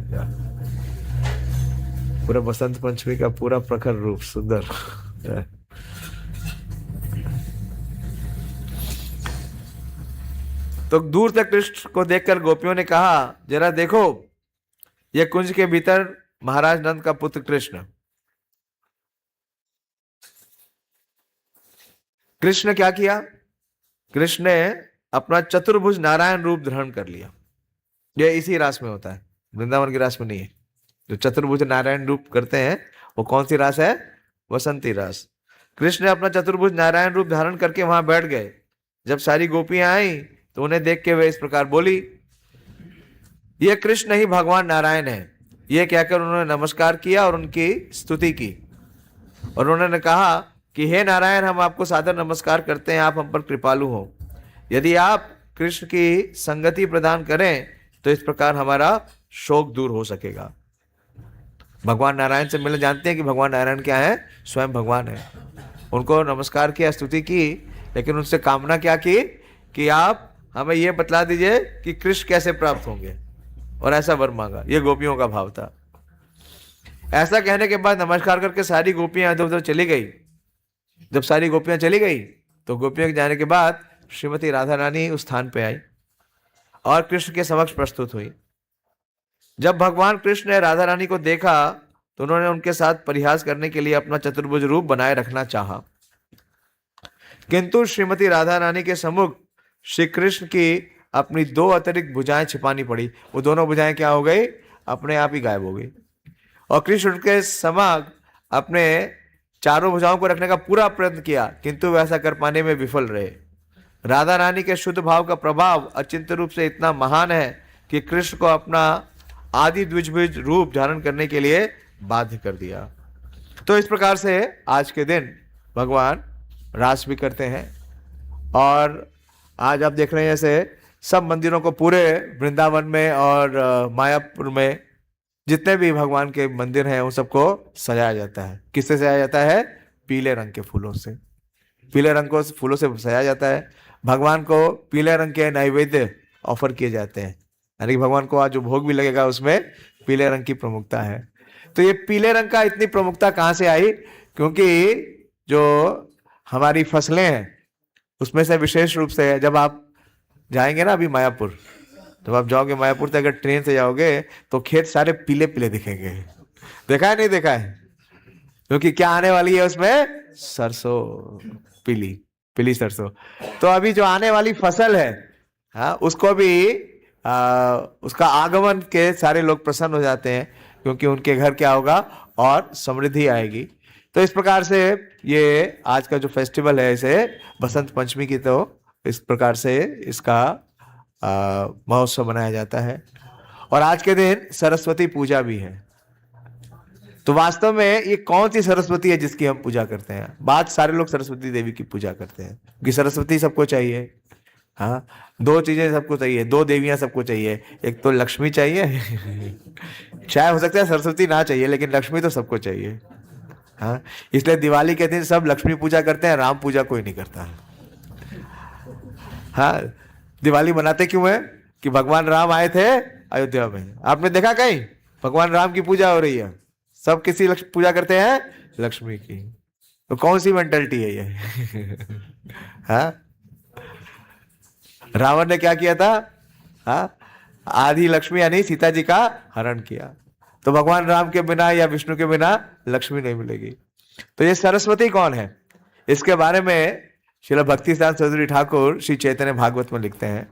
पूरा बसंत पंचमी का पूरा प्रखर रूप सुंदर। तो दूर से कृष्ण को देखकर गोपियों ने कहा, जरा देखो, ये कुंज के भीतर महाराज नंद का पुत्र कृष्ण। कृष्ण ने क्या किया? कृष्ण ने अपना चतुर्भुज नारायण रूप धारण कर लिया। यह इसी रास में होता है, वृंदावन की रास में नहीं है। जो चतुर्भुज नारायण रूप करते हैं वो कौन सी रास है? वसंती रास। कृष्ण ने अपना चतुर्भुज नारायण रूप धारण करके वहां बैठ गए। जब सारी गोपियां आई तो उन्हें देख के वे इस प्रकार बोली, ये कृष्ण ही भगवान नारायण है। ये कहकर उन्होंने नमस्कार किया और उनकी स्तुति की। और उन्होंने कहा कि हे नारायण, हम आपको सादर नमस्कार करते हैं, आप हम पर कृपालु हो। यदि आप कृष्ण की संगति प्रदान करें तो इस प्रकार हमारा शोक दूर हो सकेगा। भगवान नारायण से मिलने जानते हैं कि भगवान नारायण क्या है? स्वयं भगवान है। उनको नमस्कार किया, स्तुति की, लेकिन उनसे कामना क्या की कि आप हमें यह बतला दीजिए कि कृष्ण कैसे प्राप्त होंगे, और ऐसा वर मांगा। ये गोपियों का भाव था। ऐसा कहने के बाद नमस्कार करके सारी गोपियां इधर उधर चली गई। जब सारी गोपियां चली गई तो गोपियों के जाने के बाद श्रीमती राधा रानी उस स्थान पे आई और कृष्ण के समक्ष प्रस्तुत हुई। जब भगवान कृष्ण ने राधा रानी को देखा तो उन्होंने उनके साथ परिहास करने के लिए अपना चतुर्भुज रूप बनाए रखना चाहा, किंतु श्रीमती राधा रानी के सम्मुख श्री कृष्ण की अपनी दो अतिरिक्त भुजाएं छिपानी पड़ी। वो दोनों भुजाएं क्या हो गई? अपने आप ही गायब हो गई। और कृष्ण उनके समक्ष अपने चारों भुजाओं को रखने का पूरा प्रयत्न किया, किंतु वैसा कर पाने में विफल रहे। राधा रानी के शुद्ध भाव का प्रभाव अचिंत्य रूप से इतना महान है कि कृष्ण को अपना आदि द्विजभुज रूप धारण करने के लिए बाध्य कर दिया। तो इस प्रकार से आज के दिन भगवान रास भी करते हैं। और आज आप देख रहे हैं जैसे सब मंदिरों को पूरे वृंदावन में और मायापुर में जितने भी भगवान के मंदिर हैं उन सबको सजाया जाता है। किससे सजाया जाता है? पीले रंग के फूलों से। पीले रंग को फूलों से सजाया जाता है। भगवान को पीले रंग के नैवेद्य ऑफर किए जाते हैं, यानी कि भगवान को आज जो भोग भी लगेगा उसमें पीले रंग की प्रमुखता है। तो ये पीले रंग का इतनी प्रमुखता कहाँ से आई? क्योंकि जो हमारी फसलें हैं उसमें से विशेष रूप से जब आप जाएंगे ना अभी मायापुर, जब आप जाओगे मायापुर से, अगर ट्रेन से जाओगे तो खेत सारे पीले पीले दिखेंगे। देखा है नहीं देखा है? क्योंकि क्या आने वाली है उसमें? सरसों, पीली पीली सरसों। तो अभी जो आने वाली फसल है, हाँ, उसको भी उसका आगमन के सारे लोग प्रसन्न हो जाते हैं, क्योंकि उनके घर क्या होगा? और समृद्धि आएगी। तो इस प्रकार से ये आज का जो फेस्टिवल है, इसे बसंत पंचमी की, तो इस प्रकार से इसका महोत्सव मनाया जाता है। और आज के दिन सरस्वती पूजा भी है। तो वास्तव में ये कौन सी सरस्वती है जिसकी हम पूजा करते हैं? बात सारे लोग सरस्वती देवी की पूजा करते हैं, क्योंकि सरस्वती सबको चाहिए। हाँ, दो चीजें सबको चाहिए, दो देवियां सबको चाहिए। एक तो लक्ष्मी चाहिए शायद हो सकता है सरस्वती ना चाहिए, लेकिन लक्ष्मी तो सबको चाहिए। हाँ, इसलिए दिवाली के दिन सब लक्ष्मी पूजा करते हैं, राम पूजा कोई नहीं करता। हाँ, दिवाली मनाते क्यों है? कि भगवान राम आए थे अयोध्या में। आपने देखा कहीं भगवान राम की पूजा हो रही है? सब किसी पूजा करते हैं? लक्ष्मी की। तो कौन सी मेंटलिटी है ये? हाँ, रावण ने क्या किया था? हाँ, आधी लक्ष्मी यानी सीता जी का हरण किया। तो भगवान राम के बिना या विष्णु के बिना लक्ष्मी नहीं मिलेगी। तो ये सरस्वती कौन है? इसके बारे में श्रील भक्ति सिद्धांत सरस्वती ठाकुर श्री चैतन्य भागवत में लिखते हैं।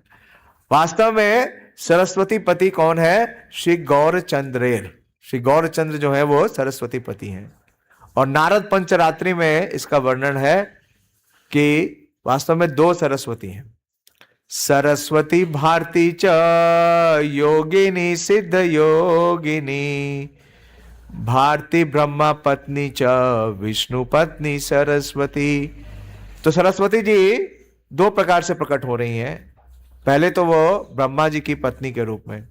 वास्तव में सरस्वती पति कौन है? श्री गौरचंद्रेर। श्री गौरचंद्र जो है वो सरस्वती पति हैं। और नारद पंचरात्रि में इसका वर्णन है कि वास्तव में दो सरस्वती हैं, सरस्वती भारती च योगिनी सिद्ध योगिनी, भारती ब्रह्मा पत्नी च विष्णु पत्नी सरस्वती। तो सरस्वती जी दो प्रकार से प्रकट हो रही हैं। पहले तो वो ब्रह्मा जी की पत्नी के रूप में।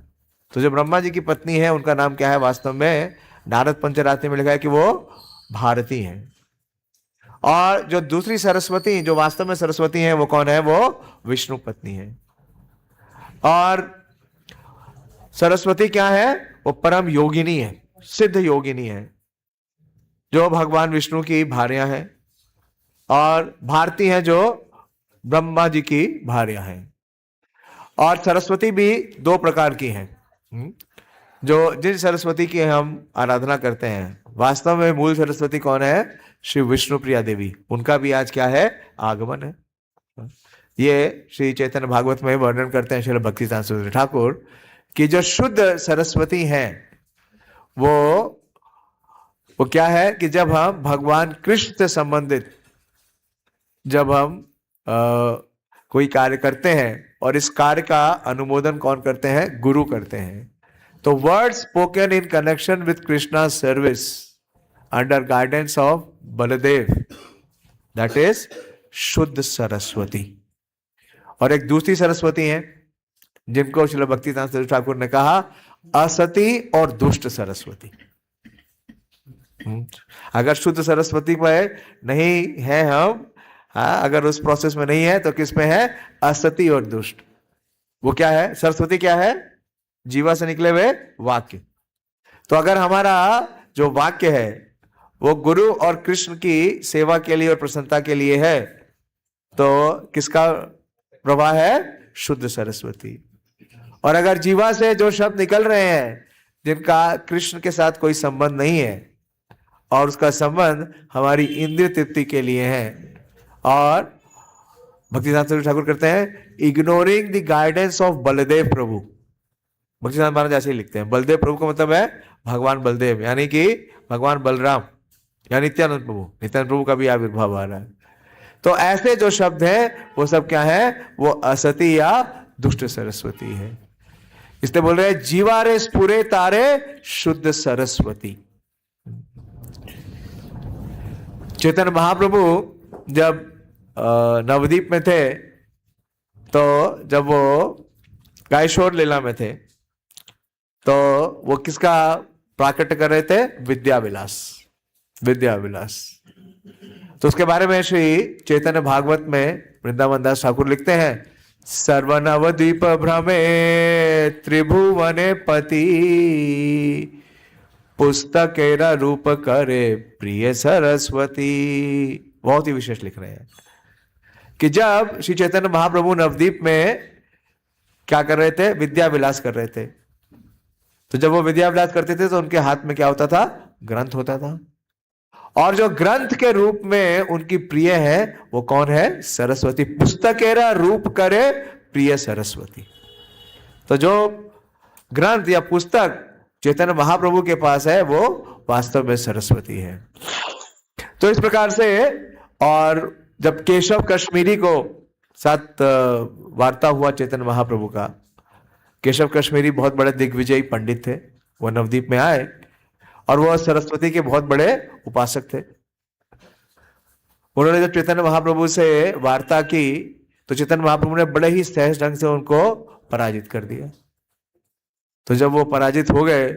तो जो ब्रह्मा जी की पत्नी है उनका नाम क्या है? वास्तव में नारद पंचरात्रि में लिखा है कि वो भारती हैं। और जो दूसरी सरस्वती, जो वास्तव में सरस्वती है, वो कौन है? वो विष्णु पत्नी है। और सरस्वती क्या है? वो परम योगिनी है, सिद्ध योगिनी है, जो भगवान विष्णु की भार्या है। और भारती है जो ब्रह्मा जी की भार्या है। और सरस्वती भी दो प्रकार की हैं। जो जिन सरस्वती की हम आराधना करते हैं, वास्तव में मूल सरस्वती कौन है? श्री विष्णु प्रिया देवी। उनका भी आज क्या है? आगमन है। ये श्री चैतन्य भागवत में वर्णन करते हैं श्रील भक्ति सिद्धांत सरस्वती ठाकुर कि जो शुद्ध सरस्वती हैं वो क्या है? कि जब हम भगवान कृष्ण से संबंधित जब हम कोई कार्य करते हैं, और इस कार्य का अनुमोदन कौन करते हैं? गुरु करते हैं। तो word spoken in connection with Krishna service under guidance of Baldev, that is शुद्ध सरस्वती। और एक दूसरी सरस्वती है जिनको श्रील भक्ति सिद्धांत सरस्वती ठाकुर ने कहा असती और दुष्ट सरस्वती। अगर शुद्ध सरस्वती में नहीं है हम, हाँ, अगर उस प्रोसेस में नहीं है तो किस में है? असती और दुष्ट। वो क्या है? सरस्वती क्या है? जीवा से निकले हुए वाक्य। तो अगर हमारा जो वाक्य है वो गुरु और कृष्ण की सेवा के लिए और प्रसन्नता के लिए है, तो किसका प्रवाह है? शुद्ध सरस्वती। और अगर जीवा से जो शब्द निकल रहे हैं जिनका कृष्ण के साथ कोई संबंध नहीं है, और उसका संबंध हमारी इंद्रिय तृप्ति के लिए है, और भक्ति सिद्धांत सरस्वती ठाकुर करते हैं ignoring the guidance of Baldev Prabhu. Bhakti Siddhanta महाराज ऐसे ही लिखते हैं। बलदेव प्रभु का मतलब है भगवान बलदेव, यानी कि भगवान बलराम या नित्यानंद प्रभु। नित्यानंद प्रभु का भी आविर्भाव आ रहा है। तो ऐसे जो शब्द हैं वो सब क्या है? वो असती या दुष्ट सरस्वती है। इसलिए बोल रहे हैं जीवा रे स्फुरे तारे शुद्ध सरस्वती। चैतन्य महाप्रभु जब नवद्वीप में थे, तो जब वो गायशोर लीला में थे, तो वो किसका प्राकट्य कर रहे थे? विद्या विलास। विद्या विलास। तो उसके बारे में श्री चैतन्य भागवत में वृंदावन दास ठाकुर लिखते हैं, सर्वनवद्वीप भ्रमे त्रिभुवने पति, पुस्तकेरा रूप करे प्रिय सरस्वती। बहुत ही विशेष लिख रहे हैं कि जब श्री चैतन्य महाप्रभु नवद्वीप में क्या कर रहे थे, विद्या विलास कर रहे थे, तो जब वो विद्या विलास करते थे तो उनके हाथ में क्या होता था, ग्रंथ होता था। और जो ग्रंथ के रूप में उनकी प्रिय है वो कौन है, सरस्वती। पुस्तकेरा रूप करे प्रिय सरस्वती। तो जो ग्रंथ या पुस्तक चैतन्य महाप्रभु के पास है वो वास्तव में सरस्वती है। तो इस प्रकार से, और जब केशव कश्मीरी को साथ वार्ता हुआ चैतन्य महाप्रभु का, केशव कश्मीरी बहुत बड़े दिग्विजयी पंडित थे, वो नवद्वीप में आए और वह सरस्वती के बहुत बड़े उपासक थे। उन्होंने जब चैतन्य महाप्रभु से वार्ता की तो चैतन्य महाप्रभु ने बड़े ही सहज ढंग से उनको पराजित कर दिया। तो जब वो पराजित हो गए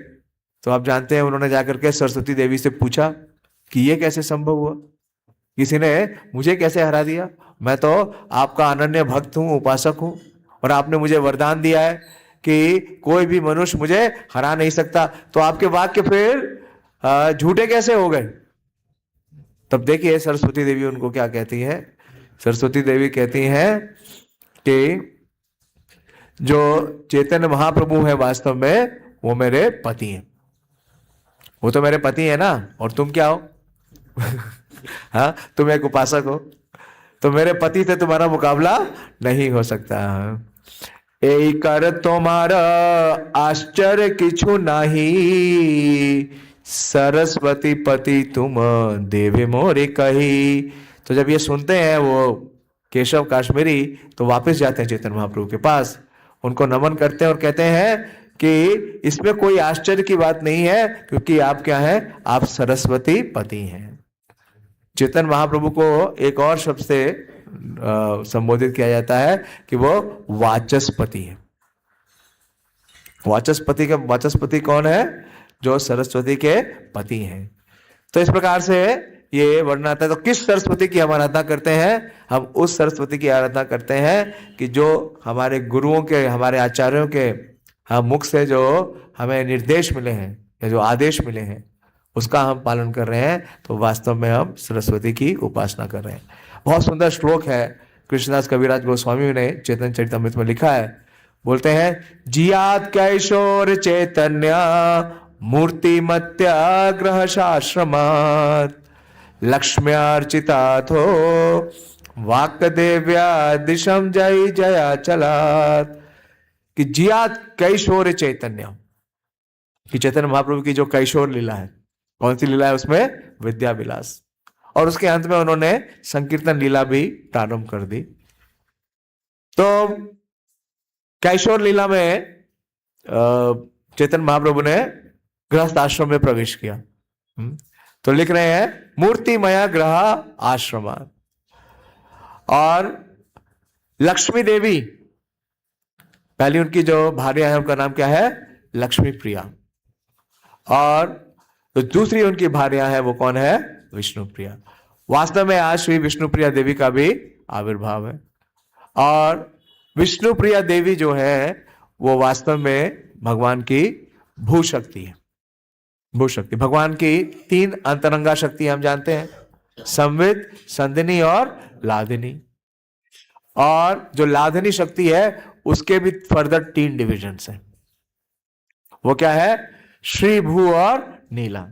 तो आप जानते हैं उन्होंने जाकर के सरस्वती देवी से पूछा कि ये कैसे संभव हुआ, किसी ने मुझे कैसे हरा दिया, मैं तो आपका अनन्य भक्त हूं, उपासक हूं, और आपने मुझे वरदान दिया है कि कोई भी मनुष्य मुझे हरा नहीं सकता, तो आपके वाक्य फिर झूठे कैसे हो गए। तब देखिए सरस्वती देवी उनको क्या कहती है। सरस्वती देवी कहती हैं कि जो चैतन्य महाप्रभु है वास्तव में वो मेरे पति हैं। वो तो मेरे पति है ना, और तुम क्या हो हाँ, तुम एक उपासक हो, तो मेरे पति से तुम्हारा मुकाबला नहीं हो सकता। ए कर तुम्हारा आश्चर्य किछु नहीं, सरस्वती पति तुम देवे मोरे कही। तो जब ये सुनते हैं वो केशव कश्मीरी तो वापस जाते हैं चैतन्य महाप्रभु के पास, उनको नमन करते हैं और कहते हैं कि इसमें कोई आश्चर्य की बात नहीं है, क्योंकि आप क्या हैं, आप सरस्वती पति हैं। चैतन्य महाप्रभु को एक और शब्द से संबोधित किया जाता है कि वो वाचस्पति है। वाचस्पति कौन है, जो सरस्वती के पति हैं। तो इस प्रकार से ये वर्णन आता है। तो किस सरस्वती की हम आराधना करते हैं, हम उस सरस्वती की आराधना करते हैं कि जो हमारे गुरुओं के, हमारे आचार्यों के मुख से जो हमें निर्देश मिले हैं या जो आदेश मिले हैं उसका हम पालन कर रहे हैं, तो वास्तव में हम सरस्वती की उपासना कर रहे हैं। बहुत सुंदर श्लोक है, कृष्णदास कविराज गोस्वामी ने चैतन्य चरितमृत में लिखा है। बोलते हैं, जियात कैशोर चैतन्य मूर्तिमत्याग्रह शाश्रमात्, लक्ष्म्यार्चिताथो वाक्देव्या दिशम जय जया चलात। कि जियात कैशोर चैतन्य, कि चैतन्य महाप्रभु की जो कैशोर लीला है, कौन सी लीला है उसमें, विद्या विलास, और उसके अंत में उन्होंने संकीर्तन लीला भी प्रारंभ कर दी। तो कैशोर लीला में चैतन्य महाप्रभु ने गृहस्थ आश्रम में प्रवेश किया। तो लिख रहे हैं, मूर्तिमया ग्रह आश्रम, और लक्ष्मी देवी पहली उनकी जो भार्या है उनका नाम क्या है, लक्ष्मी प्रिया, और तो दूसरी उनकी भार्या है वो कौन है, विष्णु प्रिया। वास्तव में आज श्री विष्णु प्रिया देवी का भी आविर्भाव है, और विष्णु प्रिया देवी जो है वो वास्तव में भगवान की भू शक्ति है। भू शक्ति भगवान की 3 अंतरंगा शक्ति हम जानते हैं, संवित, संधिनी और लादिनी। और जो लादिनी शक्ति है उसके भी फर्दर 3 डिविजन्स हैं। वो क्या है, श्री, भू और नीला।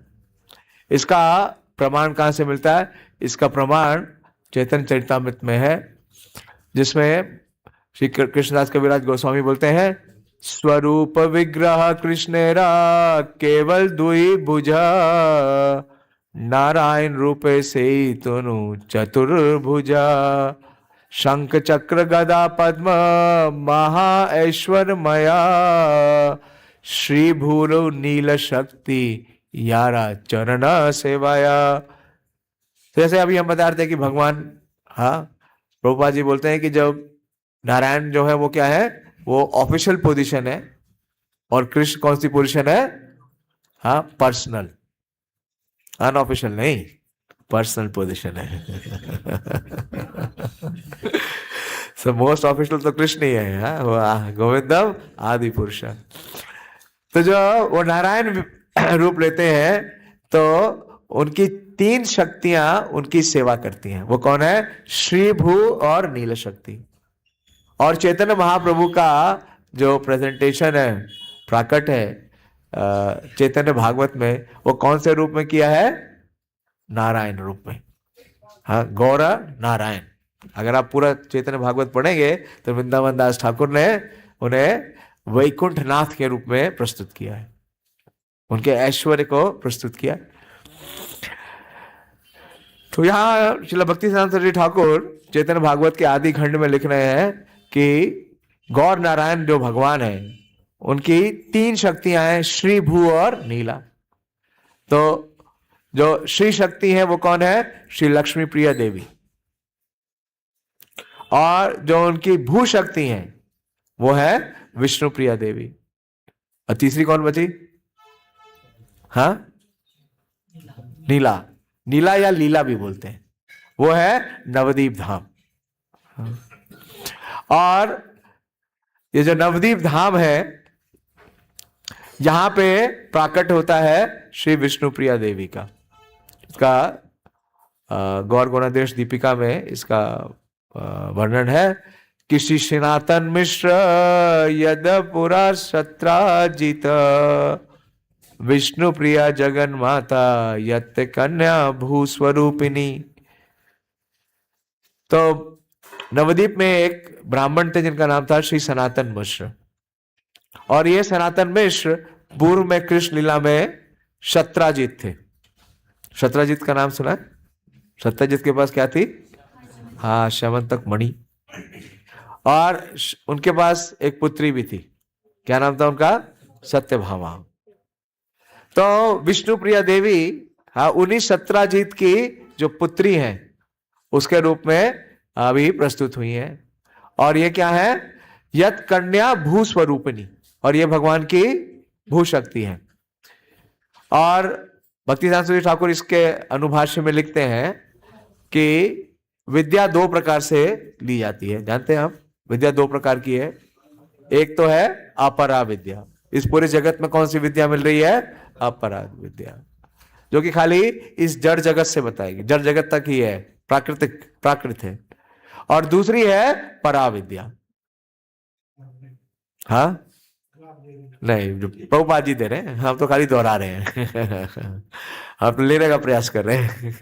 इसका प्रमाण कहां से मिलता है, इसका प्रमाण चैतन्य चरितमृत में है, जिसमें श्री कृष्णदास कविराज गोस्वामी बोलते हैं, स्वरूप विग्रह कृष्णेरा केवल दुई भुजा, नारायण रूपे से तनु चतुर्भुजा, शंख चक्र गदा पद्म महा ऐश्वर्यमया, श्री भूरो नील शक्ति यारा चरण सेवाया। जैसे अभी हम बता रहे थे कि भगवान, प्रभुपाद जी बोलते हैं कि जब नारायण जो है वो क्या है, वो ऑफिशियल पोजीशन है, और कृष्ण कौन सी पोजीशन है, पर्सनल, अनऑफिशियल नहीं, पर्सनल पोजीशन है। सो मोस्ट ऑफिशियल तो कृष्ण ही है, हाँ? वो गोविंदम आदि पुरुष। तो जो वो नारायण रूप लेते हैं तो उनकी 3 शक्तियां उनकी सेवा करती हैं। वो कौन है? श्री भू और नील शक्ति। और चैतन्य महाप्रभु का जो प्रेजेंटेशन है, प्राकट है चैतन्य भागवत में, वो कौन से रूप में किया है? नारायण रूप में। हाँ, गौर नारायण। अगर आप पूरा चैतन्य भागवत पढ़ेंगे तो वृंदावन दास ठाकुर ने उन्हें वैकुंठ नाथ के रूप में प्रस्तुत किया है, उनके ऐश्वर्य को प्रस्तुत किया। तो यहाँ श्रील भक्तिसिद्धांत सरस्वती ठाकुर चैतन्य भागवत के आदि खंड में लिख रहे हैं कि गौर नारायण जो भगवान है उनकी 3 शक्तियां हैं, श्री भू और नीला। तो जो श्री शक्ति है वो कौन है? श्री लक्ष्मी प्रिया देवी। और जो उनकी भू शक्ति है वो है विष्णु प्रिया देवी। और तीसरी कौन बची? हाँ, नीला। नीला या लीला भी बोलते हैं, वो है नवदीप धाम। और ये जो नवदीप धाम है, यहां पे प्राकट होता है श्री विष्णु प्रिया देवी का। इसका गौर गुणादेश दीपिका में इसका वर्णन है कि श्री सनातन मिश्र यद पुरा सत्राजित विष्णु प्रिया जगन माता यत कन्या भूस्वरूपिणी। तो नवदीप में एक ब्राह्मण थे जिनका नाम था श्री सनातन मिश्र। और ये सनातन मिश्र पूर्व में कृष्ण लीला में सत्राजित थे। सत्राजित का नाम सुना है? सत्यजित के पास क्या थी? हाँ, श्यमंतक मणि। और उनके पास एक पुत्री भी थी। क्या नाम था उनका? सत्यभामा। तो विष्णु प्रिया देवी, हाँ, उन्हीं सत्राजित की जो पुत्री हैं उसके रूप में अभी प्रस्तुत हुई है। और ये क्या है? यत कन्या भूस्वरूपिणी। और ये भगवान की भू शक्ति है। और भक्तिसिद्धांत सरस्वती ठाकुर इसके अनुभाष्य में लिखते हैं कि विद्या 2 प्रकार से ली जाती है। जानते हैं आप? विद्या 2 प्रकार की है। एक तो है अपरा विद्या। इस पूरे जगत में कौन सी विद्या मिल रही है? अपरा विद्या, जो कि खाली इस जड़ जगत से बताएगी, जड़ जगत तक ही है, प्राकृत है। और दूसरी है परा विद्या। हाँ, नहीं, जो प्रभुपाद जी दे रहे हैं, हम तो खाली दोहरा रहे हैं। हम तो लेने का प्रयास कर रहे हैं।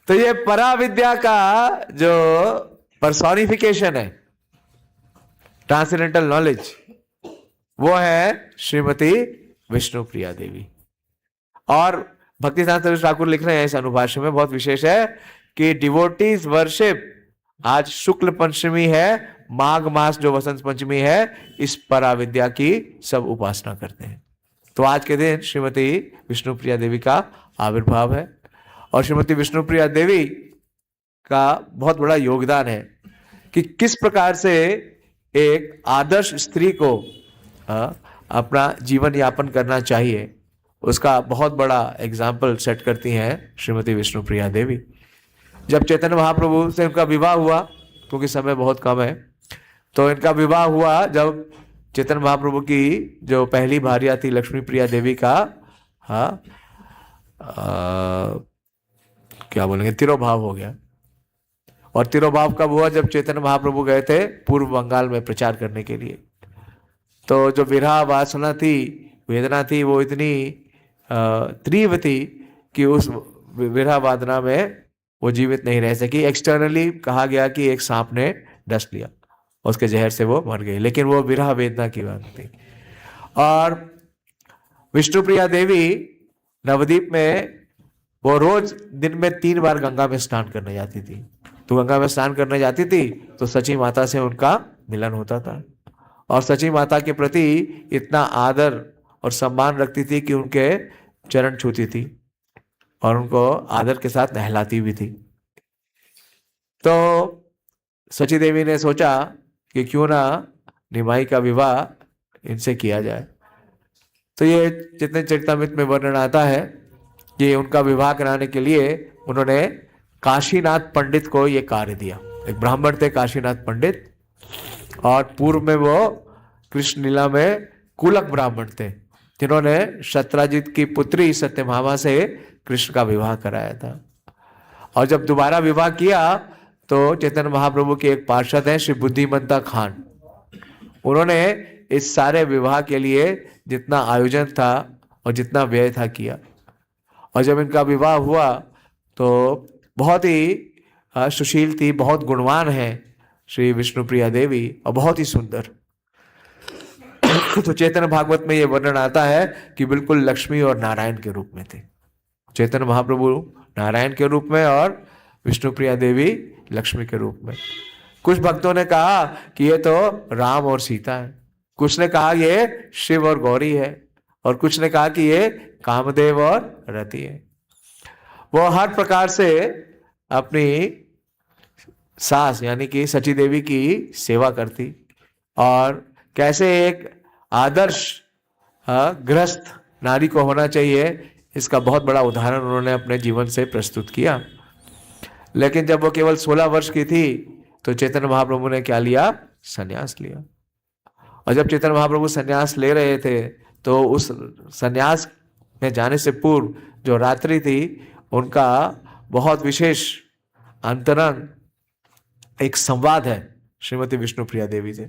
तो ये परा विद्या का जो पर्सोनिफिकेशन है, ट्रांसेंडेंटल नॉलेज, वो है श्रीमती विष्णु प्रिया देवी। और भक्तिसिद्धांत सरस्वती ठाकुर लिख रहे हैं इस अनुभाष्य में, बहुत विशेष है कि डिवोटीज वर्शिप, आज शुक्ल पंचमी है, माघ मास जो वसंत पंचमी है, इस परा विद्या की सब उपासना करते हैं। तो आज के दिन श्रीमती विष्णु प्रिया देवी का आविर्भाव है। और श्रीमती विष्णु प्रिया देवी का बहुत बड़ा योगदान है कि किस प्रकार से एक आदर्श स्त्री को अपना जीवन यापन करना चाहिए, उसका बहुत बड़ा एग्जाम्पल सेट करती हैं श्रीमती विष्णु प्रिया देवी। जब चैतन्य महाप्रभु से उनका विवाह हुआ, क्योंकि समय बहुत कम है, तो इनका विवाह हुआ जब चैतन्य महाप्रभु की जो पहली भार्या थी लक्ष्मी प्रिया देवी का, हाँ, क्या बोलेंगे, तिरोभाव हो गया। और तिरोभाव कब हुआ? जब चैतन्य महाप्रभु गए थे पूर्व बंगाल में प्रचार करने के लिए। तो जो विरह वासना थी, वेदना थी, वो इतनी तीव्र थी कि उस विरह वादना में वो जीवित नहीं रह सकी। एक्सटर्नली कहा गया कि एक सांप ने डस लिया, उसके जहर से वो मर गई, लेकिन वो विरह वेदना की बात थी। और विष्णु प्रिया देवी नवदीप में वो रोज दिन में 3 बार गंगा में स्नान करने जाती थी। तो गंगा में स्नान करने जाती थी तो सची माता से उनका मिलन होता था। और सची माता के प्रति इतना आदर और सम्मान रखती थी कि उनके चरण छूती थी और उनको आदर के साथ नहलाती भी थी। तो सची देवी ने सोचा कि क्यों ना निमाई का विवाह इनसे किया जाए। तो ये चैतन्य चरितमृत में वर्णन आता है कि उनका विवाह कराने के लिए उन्होंने काशीनाथ पंडित को ये कार्य दिया। एक ब्राह्मण थे काशीनाथ पंडित, और पूर्व में वो कृष्ण लीला में कुलक ब्राह्मण थे, जिन्होंने सत्राजित की पुत्री सत्यभामा से कृष्ण का विवाह कराया था। और जब दोबारा विवाह किया तो चैतन्य महाप्रभु के एक पार्षद हैं श्री बुद्धिमंता खान, उन्होंने इस सारे विवाह के लिए जितना आयोजन था और जितना व्यय था किया। और जब इनका विवाह हुआ तो बहुत ही सुशील थी, बहुत गुणवान है श्री विष्णुप्रिया देवी, और बहुत ही सुंदर। तो चैतन्य भागवत में ये वर्णन आता है कि बिल्कुल लक्ष्मी और नारायण के रूप में थे। चैतन्य महाप्रभु नारायण के रूप में और विष्णुप्रिया देवी लक्ष्मी के रूप में। कुछ भक्तों ने कहा कि ये तो राम और सीता है, कुछ ने कहा ये शिव और गौरी है, और कुछ ने कहा कि ये कामदेव और रति है। वो हर प्रकार से अपनी सास यानी कि सची देवी की सेवा करती, और कैसे एक आदर्श गृहस्थ नारी को होना चाहिए, इसका बहुत बड़ा उदाहरण उन्होंने अपने जीवन से प्रस्तुत किया। लेकिन जब वो केवल 16 वर्ष की थी तो चैतन्य महाप्रभु ने क्या लिया? संन्यास लिया। और जब चैतन्य महाप्रभु संन्यास ले रहे थे तो उस संन्यास में जाने से पूर्व जो रात्रि थी, उनका बहुत विशेष अंतरंग एक संवाद है श्रीमती विष्णुप्रिया देवी से,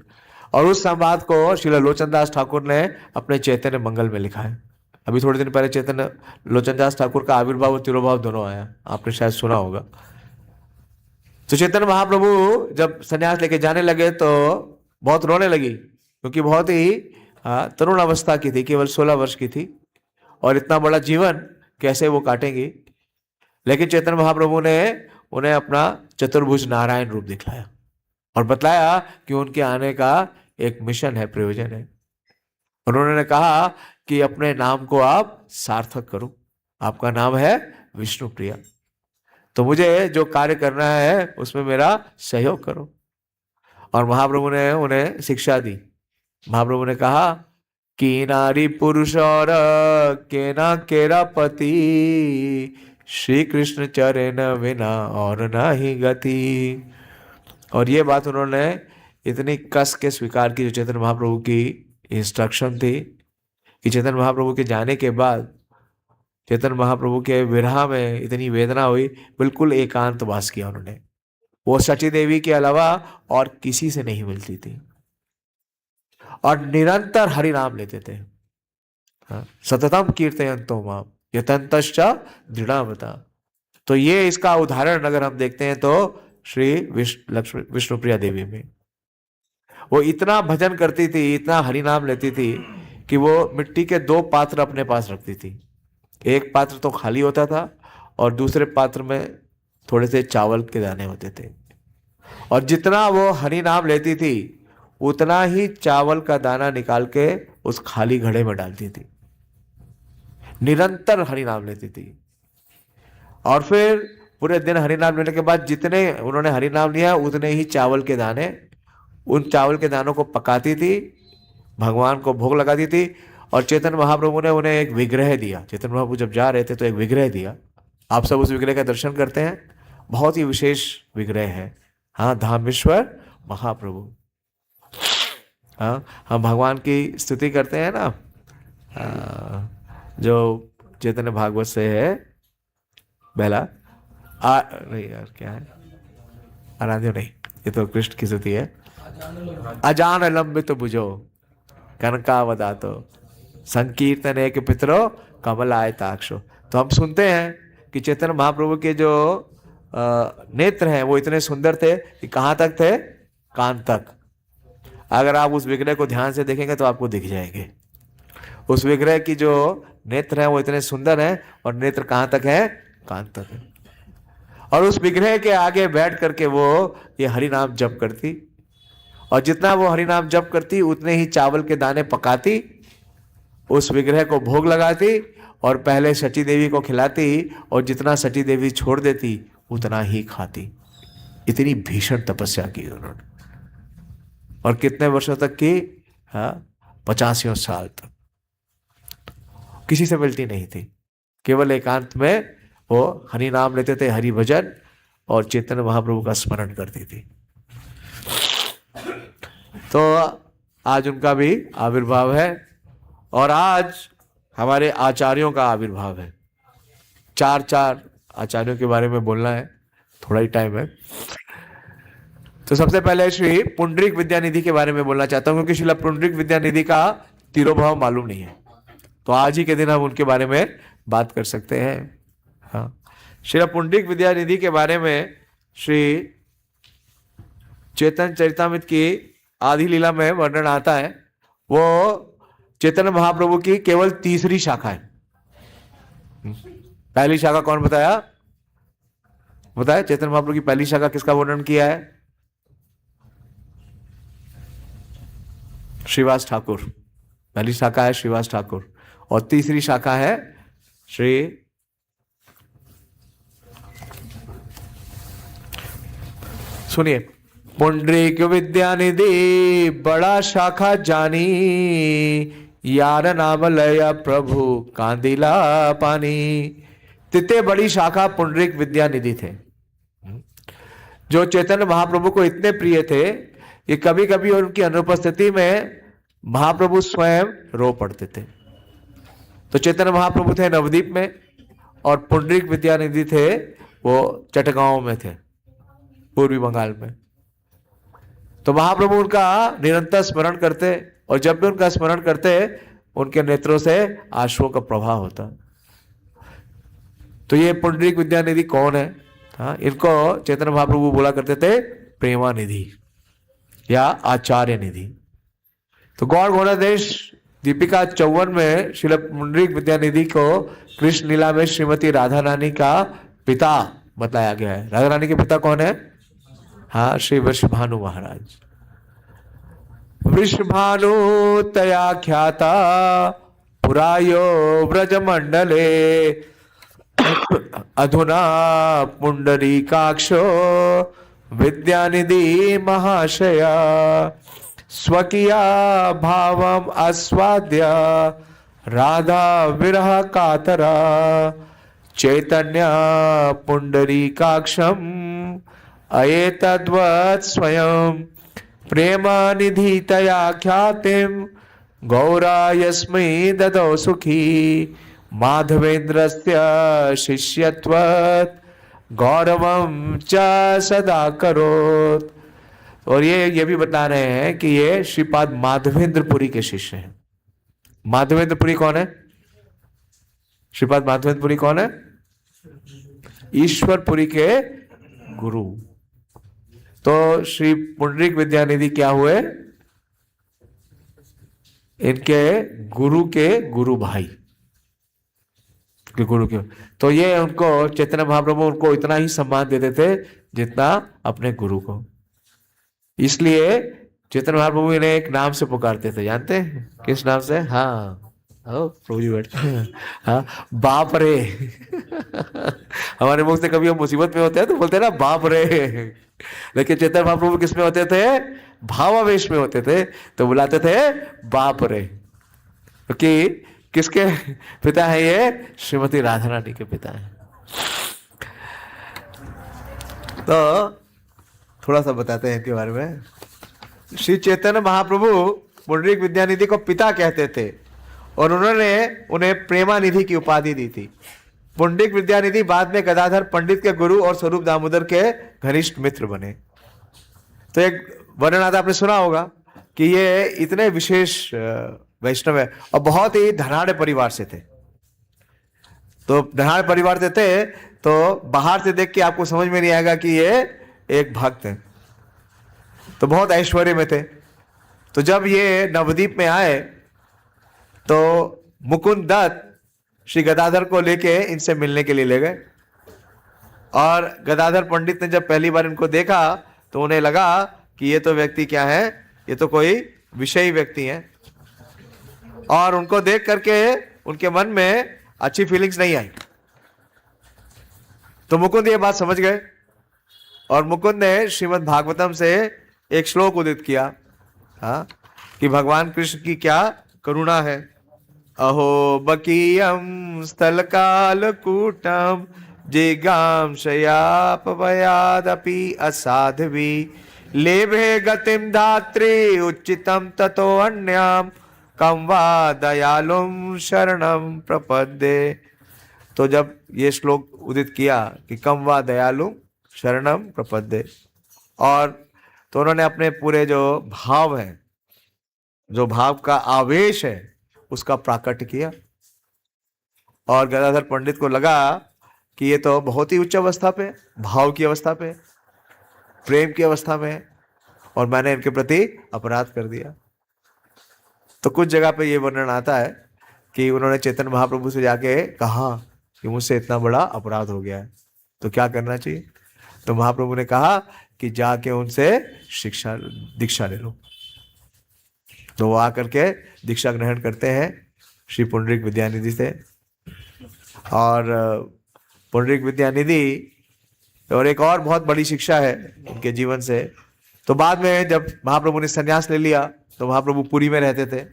और उस संवाद को श्रील लोचनदास ठाकुर ने अपने चैतन्य मंगल में लिखा है। अभी थोड़े दिन पहले चैतन्य लोचनदास ठाकुर का आविर्भाव और तिरुभाव दोनों आया, आपने शायद सुना होगा। तो चैतन्य महाप्रभु जब संन्यास लेके जाने लगे तो बहुत रोने लगी, क्योंकि बहुत ही तरुण अवस्था की थी, केवल 16 वर्ष की थी, और इतना बड़ा जीवन कैसे वो काटेंगी। लेकिन चैतन्य महाप्रभु ने उन्हें अपना चतुर्भुज नारायण रूप दिखलाया और बतलाया कि उनके आने का एक मिशन है, प्रयोजन है। उन्होंने कहा कि अपने नाम को आप सार्थक करो, आपका नाम है विष्णुप्रिया, तो मुझे जो कार्य करना है उसमें मेरा सहयोग करो। और महाप्रभु ने उन्हें शिक्षा दी। महाप्रभु ने कहा कि नारी पुरुष और के ना केरा पति, श्री कृष्ण चरण बिना और ना ही गति। और ये बात उन्होंने इतनी कस के स्वीकार की, जो चैतन्य महाप्रभु की इंस्ट्रक्शन थी, कि चैतन्य महाप्रभु के जाने के बाद चैतन्य महाप्रभु के विरह में इतनी वेदना हुई, बिल्कुल एकांतवास किया उन्होंने। वो सची देवी के अलावा और किसी से नहीं मिलती थी, और निरंतर हरि नाम लेते थे। सततम कीर्तयन्तो माम यतन्तश्च दृढ़ामता। तो ये इसका उदाहरण अगर हम देखते हैं तो श्री विष्णुप्रिया देवी में वो इतना भजन करती थी, इतना हरि नाम लेती थी कि वो मिट्टी के 2 पात्र अपने पास रखती थी। एक पात्र तो खाली होता था और दूसरे पात्र में थोड़े से चावल के दाने होते थे, और जितना वो हरि नाम लेती थी उतना ही चावल का दाना निकाल के उस खाली घड़े में डालती थी। निरंतर हरि नाम लेती थी, और फिर पूरे दिन हरि नाम लेने के बाद जितने उन्होंने हरि नाम लिया उतने ही चावल के दाने, उन चावल के दानों को पकाती थी, भगवान को भोग लगाती थी। और चैतन्य महाप्रभु ने उन्हें एक विग्रह दिया। चैतन्य महाप्रभु जब जा रहे थे तो एक विग्रह दिया। आप सब उस विग्रह का दर्शन करते हैं, बहुत ही विशेष विग्रह है। हाँ, धामेश्वर महाप्रभु। हाँ, हम भगवान की स्तुति करते हैं ना, जो चैतन्य भागवत से है पहला नहीं यार, क्या है, आराध्य नहीं, ये तो कृष्ण की स्तुति है। अजान लंबित बुझो कनकावदातो संकीर्तन एक पितरो कमलाय ताक्षो। तो हम सुनते हैं कि चैतन्य महाप्रभु के जो नेत्र हैं वो इतने सुंदर थे कि कहाँ तक थे? कान तक। अगर आप उस विग्रह को ध्यान से देखेंगे तो आपको दिख जाएंगे। उस विग्रह की जो नेत्र हैं वो इतने सुंदर हैं, और नेत्र कहाँ तक है? कान तक है। और उस विग्रह के आगे बैठ करके वो ये हरि नाम जप करती, और जितना वो हरि नाम जप करती उतने ही चावल के दाने पकाती, उस विग्रह को भोग लगाती, और पहले सची देवी को खिलाती, और जितना सची देवी छोड़ देती उतना ही खाती। इतनी भीषण तपस्या की उन्होंने, और कितने वर्षों तक की? 85 साल तक। किसी से मिलती नहीं थी, केवल एकांत में वो हरि नाम लेते थे, हरि भजन और चैतन्य महाप्रभु का स्मरण करती थी। तो आज उनका भी आविर्भाव है और आज हमारे आचार्यों का आविर्भाव है। चार आचार्यों के बारे में बोलना है, थोड़ा ही टाइम है। तो सबसे पहले श्री पुंडरीक विद्यानिधि के बारे में बोलना चाहता हूं, क्योंकि श्री पुंडरीक विद्यानिधि का तिरोभाव मालूम नहीं है, तो आज ही के दिन हम उनके बारे में बात कर सकते हैं। हाँ, श्री पुंडरीक विद्यानिधि के बारे में श्री चैतन्य चरितामृत की आदि लीला में वर्णन आता है। वो चैतन्य महाप्रभु की केवल तीसरी शाखा है। पहली शाखा कौन बताया? चैतन्य महाप्रभु की पहली शाखा किसका वर्णन किया है? श्रीवास ठाकुर। पहली शाखा है श्रीवास ठाकुर और तीसरी शाखा है श्री सुनिए, पुंडरीक विद्यानिधि बड़ा शाखा जानी, यार नाम लया प्रभु कांदिला पानी। तिते बड़ी शाखा पुंडरीक विद्यानिधि थे, जो चैतन्य महाप्रभु को इतने प्रिय थे कि कभी कभी उनकी अनुपस्थिति में महाप्रभु स्वयं रो पड़ते थे। तो चैतन्य महाप्रभु थे नवद्वीप में और पुंडरीक विद्यानिधि थे वो चटगांव में थे, पूर्वी बंगाल में। तो महाप्रभु उनका निरंतर स्मरण करते और जब भी उनका स्मरण करते उनके नेत्रों से आंसुओं का प्रवाह होता। तो ये पुंडरीक विद्यानिधि कौन है? हाँ, इनको चैतन्य महाप्रभु बोला करते थे प्रेमानिधि या आचार्य निधि। तो गौड़ गौड़ादेश दीपिका 54 में श्री पुंडरीक विद्यानिधि को कृष्ण लीला में श्रीमती राधा रानी का पिता बताया गया है। राधा रानी के पिता कौन है? हाँ, श्री वृषभानु महाराज। वृषभानु तया ख्याता पुरायो व्रजमंडले, अधुना पुंडरीकाक्षो विद्यानिधि महाशया, स्वकीया भावम आस्वाद्य राधा विरह कातरा, चैतन्य पुंडरीकाक्षम अयेतद्वत् स्वयं, प्रेमानिधि तया ख्यातिम गौरा यस्मै ददौ सुखी, माधवेन्द्रस्य शिष्यत्वत् गौरवम च सदा करोत्। और ये भी बता रहे हैं कि ये श्रीपाद माधवेंद्रपुरी के शिष्य हैं। माधवेंद्रपुरी कौन है? श्रीपाद माधवेंद्रपुरी कौन है? ईश्वरपुरी के गुरु। तो श्री पुंडरीक विद्यानिधि क्या हुए? इनके गुरु के गुरु भाई के गुरु के। तो ये उनको चैतन्य महाप्रभु उनको इतना ही सम्मान देते थे जितना अपने गुरु को। इसलिए चैतन्य महाप्रभु इन्हें एक नाम से पुकारते थे, जानते हैं किस नाम से? हाँ, प्रभु जी बैठे। हाँ, बाप रे। हमारे मुख से कभी हम मुसीबत में होते हैं तो बोलते हैं ना बाप रे, लेकिन चैतन्य महाप्रभु किस में होते थे? भावावेश में होते थे, तो बुलाते थे बाप रे। क्योंकि किसके पिता है ये? श्रीमती राधा रानी के पिता है। तो थोड़ा सा बताते हैं इनके बारे में। श्री चैतन्य महाप्रभु पुंडरीक विद्यानिधि को पिता कहते थे और उन्होंने उन्हें प्रेमानिधि की उपाधि दी थी। पुंडरीक विद्यानिधि बाद में गदाधर पंडित के गुरु और स्वरूप दामोदर के घनिष्ठ मित्र बने। तो एक वर्णन आता आपने सुना होगा कि ये इतने विशेष वैष्णव है और बहुत ही धनाढ़ परिवार से थे। तो धनाढ़ परिवार से थे तो बाहर से देख के आपको समझ में नहीं आएगा कि ये एक भक्त है। तो बहुत ऐश्वर्य में थे। तो जब ये नवद्वीप में आए तो मुकुंद दत्त श्री गदाधर को लेके इनसे मिलने के लिए ले गए और गदाधर पंडित ने जब पहली बार इनको देखा तो उन्हें लगा कि ये तो व्यक्ति क्या है, ये तो कोई विषयी व्यक्ति है। और उनको देख करके उनके मन में अच्छी फीलिंग्स नहीं आई। तो मुकुंद ये बात समझ गए और मुकुंद ने श्रीमद् भागवतम से एक श्लोक उदित किया, हाँ, कि भगवान कृष्ण की क्या करुणा है। अहो बकीयम स्थलकालकूटम जिगांशयापवयादपि असाध्वी लेभे गतिम धात्री उच्चितम ततो अन्याम कम वा दयालुम शरणम प्रपद्ये। तो जब ये श्लोक उदित किया कि कम वा दयालु शरणम प्रपद्ये, और तो उन्होंने अपने पूरे जो भाव है, जो भाव का आवेश है, उसका प्राकट्य किया। और गदाधर पंडित को लगा कि ये तो बहुत ही उच्च अवस्था पे, भाव की अवस्था पे, प्रेम की अवस्था में, और मैंने इनके प्रति अपराध कर दिया। तो कुछ जगह पे ये वर्णन आता है कि उन्होंने चैतन्य महाप्रभु से जाके कहा कि मुझसे इतना बड़ा अपराध हो गया है, तो क्या करना चाहिए। तो महाप्रभु ने कहा कि जाके उनसे दीक्षा ले लो। तो वो आकर के दीक्षा ग्रहण करते हैं श्री पुंडरीक विद्यानिधि से। और पुंडरीक विद्यानिधि और एक और बहुत बड़ी शिक्षा है उनके जीवन से। तो बाद में जब महाप्रभु ने संन्यास ले लिया तो महाप्रभु पुरी में रहते थे,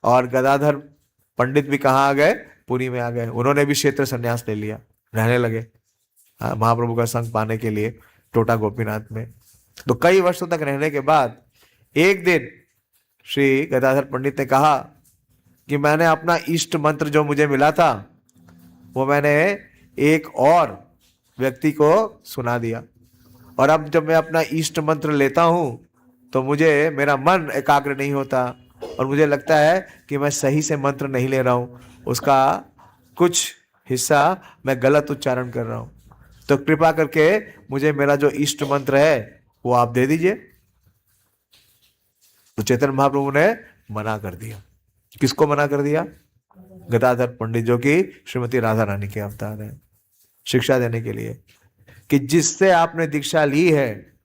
और गदाधर पंडित भी कहाँ आ गए, पुरी में आ गए। उन्होंने भी क्षेत्र संन्यास ले लिया, रहने लगे महाप्रभु का संग पाने के लिए टोटा गोपीनाथ में। तो कई वर्षों तक रहने के बाद एक दिन श्री गदाधर पंडित ने कहा कि मैंने अपना इष्ट मंत्र जो मुझे मिला था वो मैंने एक और व्यक्ति को सुना दिया, और अब जब मैं अपना इष्ट मंत्र लेता हूँ तो मुझे मेरा मन एकाग्र नहीं होता, और मुझे लगता है कि मैं सही से मंत्र नहीं ले रहा हूँ, उसका कुछ हिस्सा मैं गलत उच्चारण कर रहा हूँ। तो कृपा करके मुझे मेरा जो इष्ट मंत्र है वो आप दे दीजिए। तो चैतन्य महाप्रभु ने मना कर दिया। किसको मना कर दिया? गदाधर पंडित, जो कि श्रीमती राधा रानी के अवतार हैं, शिक्षा देने के लिए कि जिससे आपने दीक्षा ली है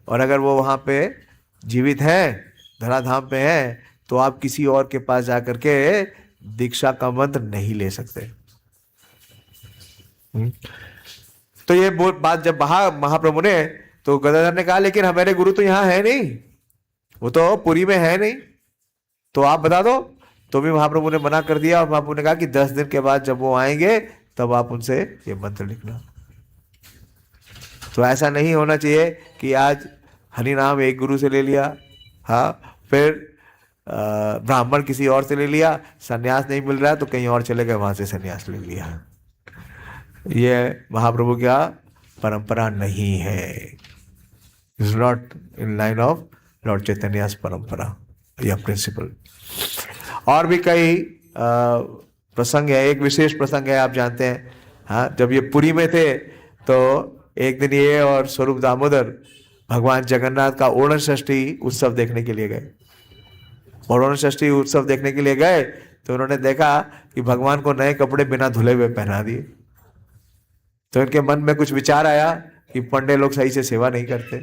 और अगर वो वहां पे जीवित हैं, धराधाम पे हैं, तो आप किसी और के पास जाकर के दीक्षा का मंत्र नहीं ले सकते। तो ये बात जब महाप्रभु ने, तो गदाधर ने कहा लेकिन हमारे गुरु तो यहाँ है नहीं, वो तो पुरी में है नहीं, तो आप बता दो। तो भी महाप्रभु ने मना कर दिया, और महाप्रभु ने कहा कि 10 दिन के बाद जब वो आएंगे तब आप उनसे ये मंत्र लिखना। तो ऐसा नहीं होना चाहिए कि आज हरि नाम एक गुरु से ले लिया, हाँ, फिर ब्राह्मण किसी और से ले लिया, सन्यास नहीं मिल रहा है तो कहीं और चले गए, वहां से सन्यास ले लिया। ये महाप्रभु क्या परंपरा नहीं है, is not in line of Lord चैतन्य's परंपरा या प्रिंसिपल। और भी कई प्रसंग है, एक विशेष प्रसंग है, आप जानते हैं, हाँ, जब ये पुरी में थे तो एक दिन ये और स्वरूप दामोदर भगवान जगन्नाथ का ओणम षष्ठी उत्सव देखने के लिए गए। ओणम षष्ठी उत्सव देखने के लिए गए तो उन्होंने देखा कि भगवान को नए कपड़े बिना धुले हुए पहना दिए। तो इनके मन में कुछ विचार आया कि पंडे लोग सही से सेवा नहीं करते।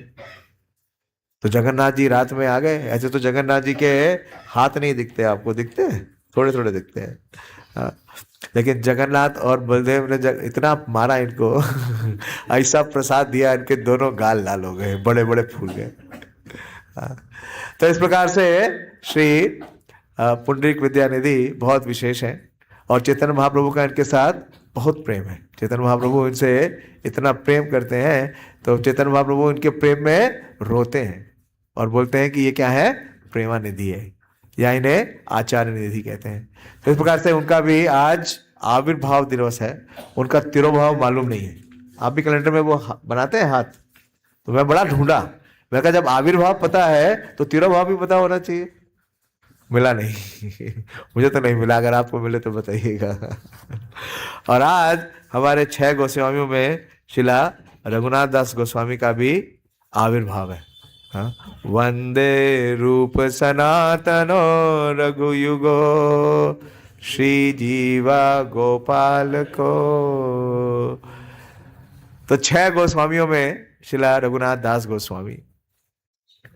तो जगन्नाथ जी रात में आ गए। ऐसे तो जगन्नाथ जी के हाथ नहीं दिखते, आपको दिखते हैं, थोड़े थोड़े दिखते हैं, हाँ। लेकिन जगन्नाथ और बलदेव ने इतना मारा इनको ऐसा प्रसाद दिया, इनके दोनों गाल लाल हो गए, बड़े बड़े फूल गए, हाँ। तो इस प्रकार से श्री पुंडरीक विद्यानिधि बहुत विशेष है, और चैतन्य महाप्रभु का इनके साथ बहुत प्रेम है। चैतन्य महाप्रभु इनसे इतना प्रेम करते हैं तो चैतन्य महाप्रभु इनके प्रेम में रोते हैं और बोलते हैं कि ये क्या है, प्रेमानिधि है, या इन्हें आचार्य निधि कहते हैं। तो इस प्रकार से उनका भी आज आविर्भाव दिवस है। उनका तिरोभाव मालूम नहीं है, आप भी कैलेंडर में वो बनाते हैं हाथ, तो मैं बड़ा ढूंढा, मैं कहा जब आविर्भाव पता है तो तिरोभाव भी पता होना चाहिए, मिला नहीं मुझे तो नहीं मिला, अगर आपको मिले तो बताइएगा। और आज हमारे 6 गोस्वामियों में शिला रघुनाथ दास गोस्वामी का भी आविर्भाव है, हाँ। वंदे रूप सनातनो रघुयुगो श्री जीवा गोपाल को। तो 6 गोस्वामियों में शिला रघुनाथ दास गोस्वामी,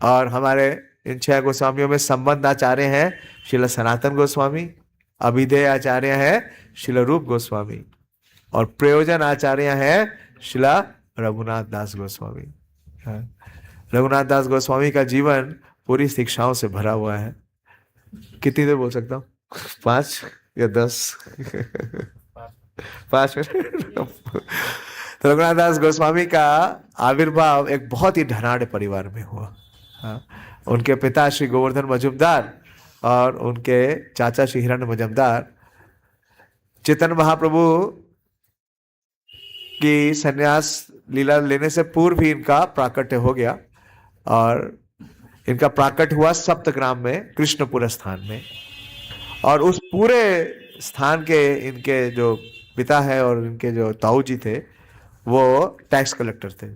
और हमारे इन 6 गोस्वामियों में संबंध आचार्य हैं शिला सनातन गोस्वामी, अभिधेय आचार्य हैं शिला रूप गोस्वामी, और प्रयोजन आचार्य हैं शिला रघुनाथ दास गोस्वामी, हाँ। रघुनाथ दास गोस्वामी का जीवन पूरी शिक्षाओं से भरा हुआ है। कितनी देर बोल सकता हूँ? 5 या 10? 5 मिनट। तो रघुनाथ दास गोस्वामी का आविर्भाव एक बहुत ही धनाढ़ परिवार में हुआ। हाँ, उनके पिता श्री गोवर्धन मजूमदार और उनके चाचा श्री हिरण्य मजूमदार चैतन्य महाप्रभु की सन्यास लीला लेने से पूर्व ही इनका प्राकट्य हो गया और इनका प्राकट्य हुआ सप्तग्राम में कृष्णपुर स्थान में। और उस पूरे स्थान के इनके जो पिता है और इनके जो ताऊ जी थे वो टैक्स कलेक्टर थे।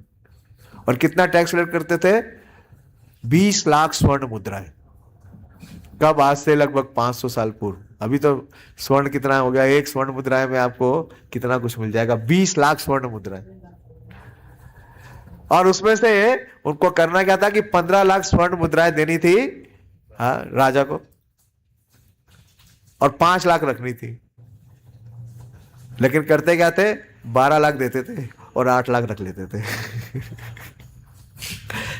और कितना टैक्स कलेक्ट करते थे? 20 लाख स्वर्ण मुद्राएं। कब? आज से लगभग 500 साल पूर्व। अभी तो स्वर्ण कितना हो गया, एक स्वर्ण मुद्राएं में आपको कितना कुछ मिल जाएगा, 20 लाख स्वर्ण मुद्राएं। और उसमें से उनको करना क्या था कि 15 लाख स्वर्ण मुद्राएं देनी थी राजा को और 5 लाख रखनी थी। लेकिन करते क्या थे? 12 लाख देते थे और 8 लाख रख लेते थे।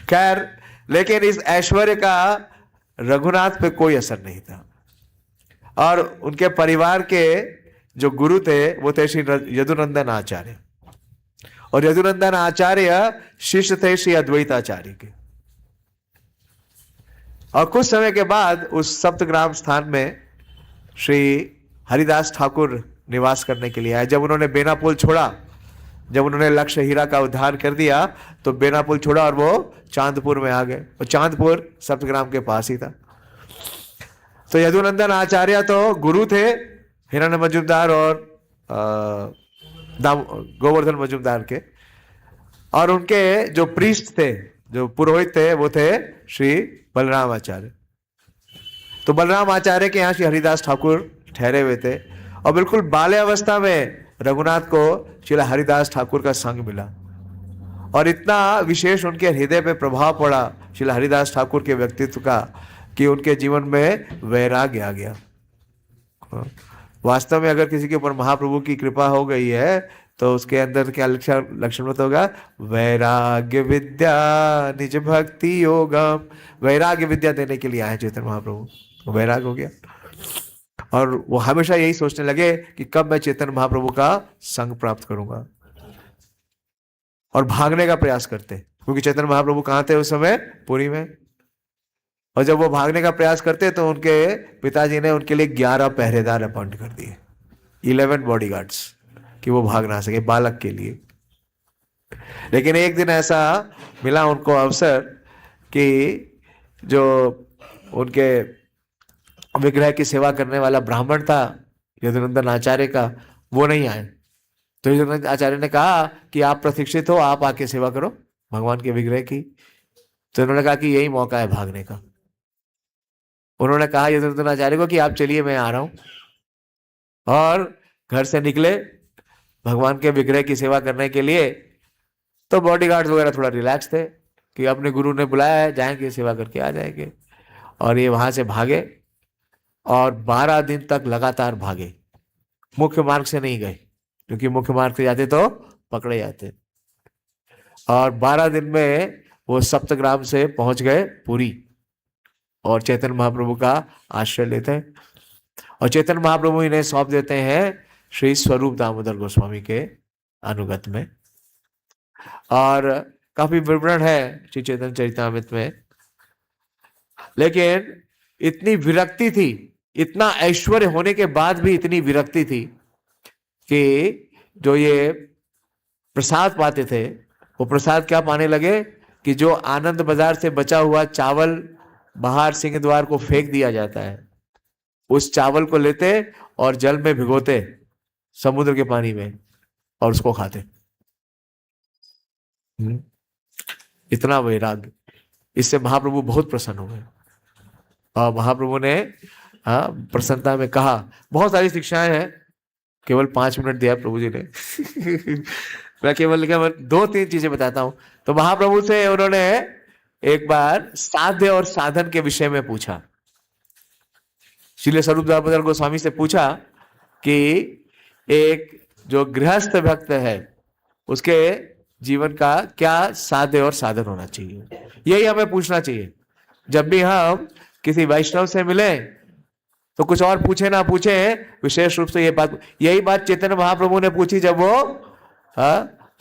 खैर, लेकिन इस ऐश्वर्य का रघुनाथ पे कोई असर नहीं था। और उनके परिवार के जो गुरु थे वो थे श्री यदुनंदन आचार्य। और यदुनंदन आचार्य शिष्य थे श्री अद्वैताचार्य के। और कुछ समय के बाद उस सप्तग्राम स्थान में श्री हरिदास ठाकुर निवास करने के लिए आए। जब उन्होंने बेनापुल छोड़ा, जब उन्होंने लक्ष्य हीरा का उद्धार कर दिया तो बेनापुल छोड़ा और वो चांदपुर में आ गए। और चांदपुर सप्तग्राम के पास ही था। तो यदुनंदन आचार्य तो गुरु थे हिरण्य मजूमदार और गोवर्धन मजूमदार के। और उनके जो प्रीस्ट थे, जो पुरोहित थे, वो थे श्री बलराम आचार्य। तो बलराम आचार्य के यहाँ श्री हरिदास ठाकुर ठहरे हुए थे। और बिल्कुल बाल्यावस्था में रघुनाथ को श्री हरिदास ठाकुर का संग मिला और इतना विशेष उनके हृदय पे प्रभाव पड़ा श्री हरिदास ठाकुर के व्यक्तित्व का कि उनके जीवन में वैराग्य आ गया। वास्तव में अगर किसी के ऊपर महाप्रभु की कृपा हो गई है तो उसके अंदर क्या लक्षण होगा? वैराग्य विद्या निज भक्ति योगम। वैराग्य विद्या देने के लिए आए चैतन्य महाप्रभु। वैराग हो गया और वो हमेशा यही सोचने लगे कि कब मैं चैतन्य महाप्रभु का संग प्राप्त करूंगा। और भागने का प्रयास करते, क्योंकि चैतन्य महाप्रभु कहाँ थे उस समय? पुरी में। और जब वो भागने का प्रयास करते तो उनके पिताजी ने उनके लिए 11 पहरेदार अपॉइंट कर दिए, 11 बॉडीगार्ड्स, कि वो भाग ना सके बालक के लिए। लेकिन एक दिन ऐसा मिला उनको अवसर कि जो उनके विग्रह की सेवा करने वाला ब्राह्मण था यदुनंदन आचार्य का, वो नहीं आए। तो यदुनंदन आचार्य ने कहा कि आप प्रतीक्षित हो, आप आके सेवा करो भगवान के विग्रह की। तो उन्होंने कहा कि यही मौका है भागने का। उन्होंने कहा यदुनंदन आचार्य को कि आप चलिए, मैं आ रहा हूं। और घर से निकले भगवान के विग्रह की सेवा करने के लिए। तो बॉडीगार्ड्स वगैरह थोड़ा रिलैक्स थे कि अपने गुरु ने बुलाया है, जाएंगे सेवा करके आ जाएंगे। और ये वहां से भागे और 12 दिन तक लगातार भागे। मुख्य मार्ग से नहीं गए, क्योंकि मुख्य मार्ग से जाते तो पकड़े जाते। और 12 दिन में वो सप्तग्राम से पहुंच गए पुरी और चैतन्य महाप्रभु का आश्रय लेते हैं। और चैतन्य महाप्रभु इन्हें सौंप देते हैं श्री स्वरूप दामोदर गोस्वामी के अनुगत में। और काफी विवरण है श्री चैतन्य चरितामृत में। लेकिन इतनी विरक्ति थी, इतना ऐश्वर्य होने के बाद भी इतनी विरक्ति थी कि जो ये प्रसाद पाते थे वो प्रसाद क्या पाने लगे कि जो आनंद बाजार से बचा हुआ चावल बाहर सिंह द्वार को फेंक दिया जाता है, उस चावल को लेते और जल में भिगोते समुद्र के पानी में और उसको खाते। इतना वैराग्य। इससे महाप्रभु बहुत प्रसन्न हुए और महाप्रभु ने प्रसन्नता में कहा, बहुत सारी शिक्षाएं हैं, केवल 5 मिनट दिया प्रभु जी ने। मैं केवल 2-3 चीजें बताता हूं। तो महाप्रभु से उन्होंने एक बार साध्य और साधन के विषय में पूछा। श्रील स्वरूप दामोदर गोस्वामी से पूछा कि एक जो गृहस्थ भक्त है उसके जीवन का क्या साध्य और साधन होना चाहिए। यही हमें पूछना चाहिए जब भी हम किसी वैष्णव से मिले तो कुछ और पूछे ना पूछे, विशेष रूप से ये बात, यही बात चैतन्य महाप्रभु ने पूछी जब वो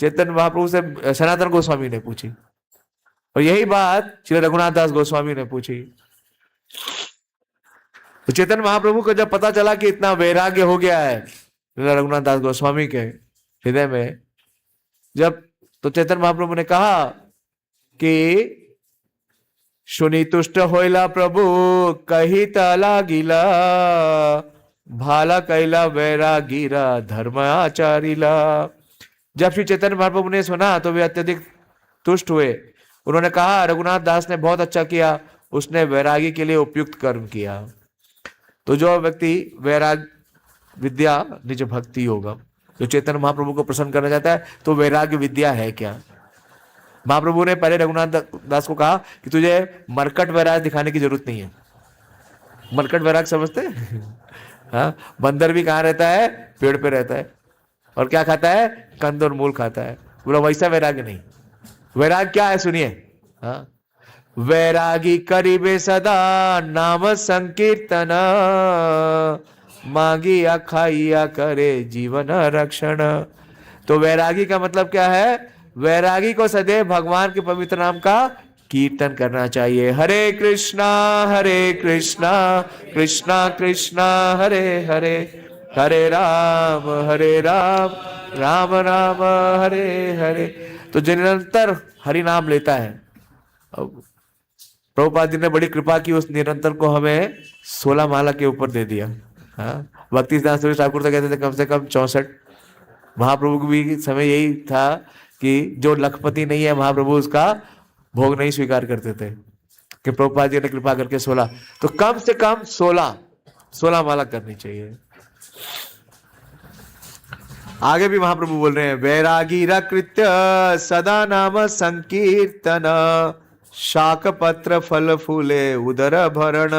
चैतन्य महाप्रभु से सनातन गोस्वामी ने पूछी, और यही बात श्री रघुनाथ दास गोस्वामी ने पूछी। तो चैतन्य महाप्रभु को जब पता चला कि इतना वैराग्य हो गया है रघुनाथ दास गोस्वामी के हृदय में, जब तो चैतन्य महाप्रभु ने कहा कि सुनी तुष्ट होइला प्रभु कही तला गिला, भाला कैला वैरागीरा धर्म आचारिला। जब श्री चैतन्य महाप्रभु ने सुना तो वे अत्यधिक तुष्ट हुए। उन्होंने कहा रघुनाथ दास ने बहुत अच्छा किया, उसने वैरागी के लिए उपयुक्त कर्म किया। तो जो व्यक्ति वैराग विद्या निज भक्ति होगा, जो चैतन्य महाप्रभु को प्रसन्न करना चाहता है, तो वैराग्य विद्या है क्या? महाप्रभु ने पहले रघुनाथ दास को कहा कि तुझे मरकट वैराग दिखाने की जरूरत नहीं है। मरकट वैराग समझते हैं? हाँ, बंदर भी कहाँ रहता है? पेड़ पे रहता है, और क्या खाता है? कंद और मूल खाता है। बोला वैसा वैराग्य नहीं। वैराग क्या है सुनिए। हाँ, वैरागी करीबे सदा नाम संकीर्तन, मांगिया खाइया करे जीवन रक्षण। तो वैरागी का मतलब क्या है? वैरागी को सदैव भगवान के पवित्र नाम का कीर्तन करना चाहिए। हरे कृष्णा कृष्णा कृष्णा हरे हरे, हरे राम राम राम हरे हरे। तो जो निरंतर हरि नाम लेता है, प्रभुपाद जी ने बड़ी कृपा की, उस निरंतर को हमें 16 माला के ऊपर दे दिया। हाँ, भक्ति सिद्धांत सूर्य ठाकुर तो कहते थे कम से कम 64। महाप्रभु को भी समय यही था कि जो लखपति नहीं है महाप्रभु उसका भोग नहीं स्वीकार करते थे, कि प्रभुपाद जी ने कृपा करके 16, तो कम से कम 16 माला करनी चाहिए। आगे भी महाप्रभु बोल रहे हैं वैरागी कृत्य सदा नाम संकीर्तन, शाक पत्र फल फूले उदर भरण।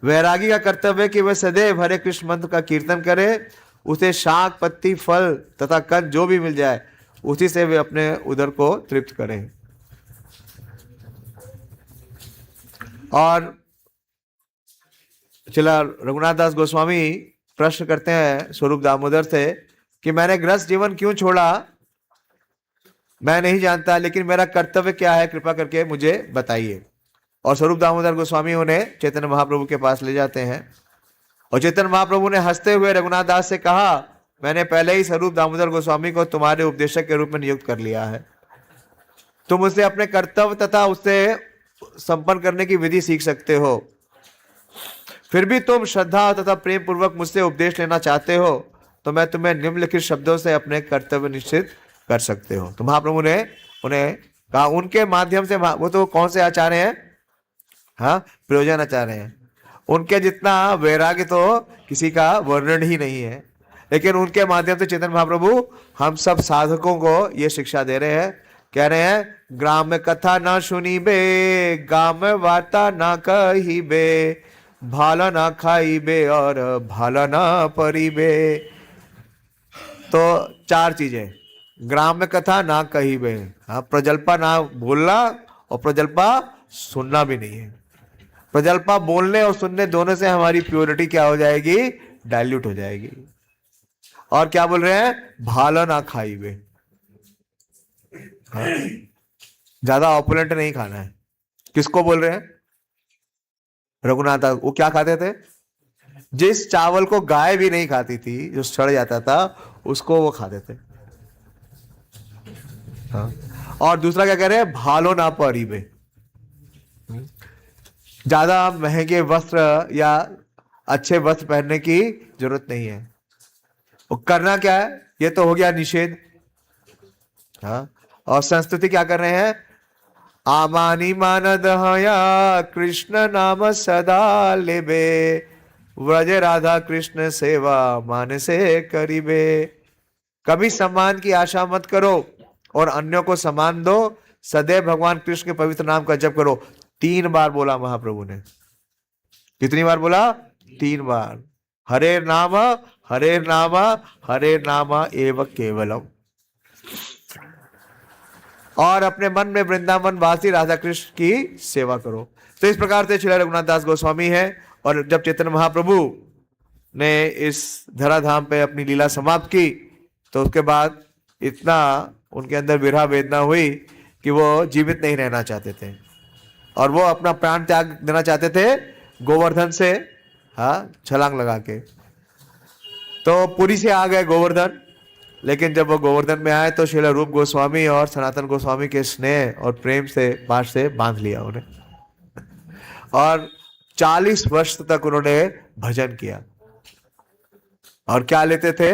वैरागी का कर्तव्य है कि वह सदैव हरे कृष्ण मंत्र का कीर्तन करे, उसे शाक पत्ती फल तथा कंद जो भी मिल जाए उसी से वे अपने उदर को तृप्त करें। और चला रघुनाथ दास गोस्वामी प्रश्न करते हैं स्वरूप दामोदर से कि मैंने गृहस्थ जीवन क्यों छोड़ा, मैं नहीं जानता, लेकिन मेरा कर्तव्य क्या है, कृपा करके मुझे बताइए। और स्वरूप दामोदर गोस्वामी उन्हें चैतन्य महाप्रभु के पास ले जाते हैं, और चैतन्य महाप्रभु ने हंसते हुए रघुनाथ दास से कहा मैंने पहले ही स्वरूप दामोदर गोस्वामी को तुम्हारे उपदेशक के रूप में नियुक्त कर लिया है। तुम उससे अपने कर्तव्य तथा उससे संपन्न करने की विधि सीख सकते हो। फिर भी तुम श्रद्धा तथा प्रेम पूर्वक मुझसे उपदेश लेना चाहते हो, तो मैं तुम्हें निम्नलिखित शब्दों से अपने कर्तव्य निश्चित कर सकते हो। तो महाप्रभु ने उन्हें कहा, उनके माध्यम से, वो तो कौन से आचार्य हैं? हाँ, प्रयोजन आचार्य हैं। उनके जितना वैराग्य तो किसी का वर्णन ही नहीं है, लेकिन उनके माध्यम से चैतन्य महाप्रभु हम सब साधकों को ये शिक्षा दे रहे हैं। कह रहे हैं ग्राम में कथा ना सुनी बे, गाम में वार्ता ना कही बे, भाला ना खाई बे और भाला ना परी बे। तो 4 चीजें, ग्राम में कथा ना कही बे, हाँ, प्रजल्पा ना बोलना और प्रजल्पा सुनना भी नहीं है। प्रजल्पा बोलने और सुनने दोनों से हमारी प्योरिटी क्या हो जाएगी? डाइल्यूट हो जाएगी। और क्या बोल रहे हैं? भाला ना खाई बे, हाँ, ज्यादा ऑपुलेंट नहीं खाना है। किसको बोल रहे हैं? रघुनाथ। वो क्या खाते थे? जिस चावल को गाय भी नहीं खाती थी, जो सड़ जाता था, उसको वो खाते थे। हाँ। और दूसरा क्या कह रहे हैं? भालो ना परी बे, ज्यादा महंगे वस्त्र या अच्छे वस्त्र पहनने की जरूरत नहीं है। वो करना क्या है? ये तो हो गया निषेध। हाँ, और संस्तुति क्या कर रहे हैं? आमानी मानद हया कृष्ण नाम सदा लेबे, व्रज राधा कृष्ण सेवा मान से करीबे। कभी सम्मान की आशा मत करो और अन्यों को सम्मान दो, सदैव भगवान कृष्ण के पवित्र नाम का जप करो। 3 बार बोला महाप्रभु ने। कितनी बार बोला? 3 बार। हरे नाम हरे नाम हरे नाम एव केवलम। और अपने मन में वृंदावन वासी राधा कृष्ण की सेवा करो। तो इस प्रकार से श्री रघुनाथ दास गोस्वामी है, और जब चैतन्य महाप्रभु ने इस धराधाम पे अपनी लीला समाप्त की तो उसके बाद इतना उनके अंदर विरह वेदना हुई कि वो जीवित नहीं रहना चाहते थे और वो अपना प्राण त्याग देना चाहते थे गोवर्धन से छलांग लगा के। तो पुरी से आ गए गोवर्धन, लेकिन जब वो गोवर्धन में आए तो श्रील रूप गोस्वामी और सनातन गोस्वामी के स्नेह और प्रेम से बाढ़ से बांध लिया उन्हें और 40 वर्ष तक उन्होंने भजन किया। और क्या लेते थे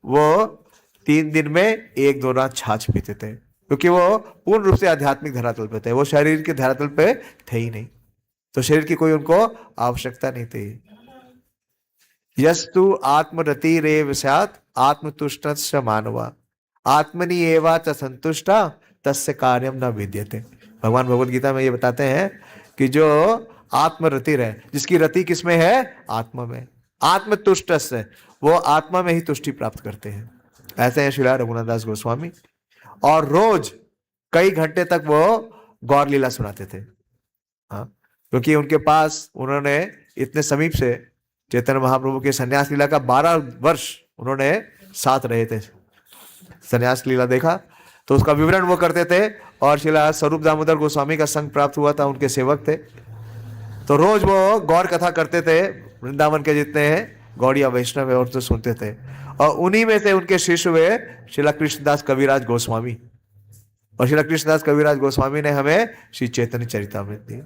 वो? 3 दिन में 1-2 रात छाछ पीते थे, क्योंकि वो पूर्ण रूप से आध्यात्मिक धरातल पे थे, वो शरीर के धरातल पे थे ही नहीं, तो शरीर की कोई उनको आवश्यकता नहीं थी। यस्तु आत्मरति रेव स्यात् आत्मतुष्टस्य मानवा आत्मनि एवा च संतुष्टा तस्य कार्यम न विद्यते। भगवान भगवद गीता में ये बताते हैं कि जो आत्मरति रहे, जिसकी रति किसमें है? आत्मा में। आत्मतुष्टस्य, वो आत्मा में ही तुष्टि प्राप्त करते हैं। ऐसे हैं श्रील रघुनाथ दास गोस्वामी, और रोज कई घंटे तक वो गौर लीला सुनाते थे। क्योंकि उनके पास उन्होंने इतने समीप से चैतन्य महाप्रभु के संन्यास लीला का 12 वर्ष उन्होंने साथ रहे थे, संन्यास लीला देखा, तो उसका विवरण वो करते थे। और श्रील स्वरूप दामोदर गोस्वामी का संग प्राप्त हुआ था, उनके सेवक थे, तो रोज वो गौर कथा करते थे। वृंदावन के जितने हैं गौड़िया वैष्णव है और तो सुनते थे, और उन्हीं में से उनके शिष्य हुए श्रील कृष्णदास कविराज गोस्वामी। और श्रील कृष्णदास कविराज गोस्वामी ने हमें श्री चैतन्य चरितामृत दी।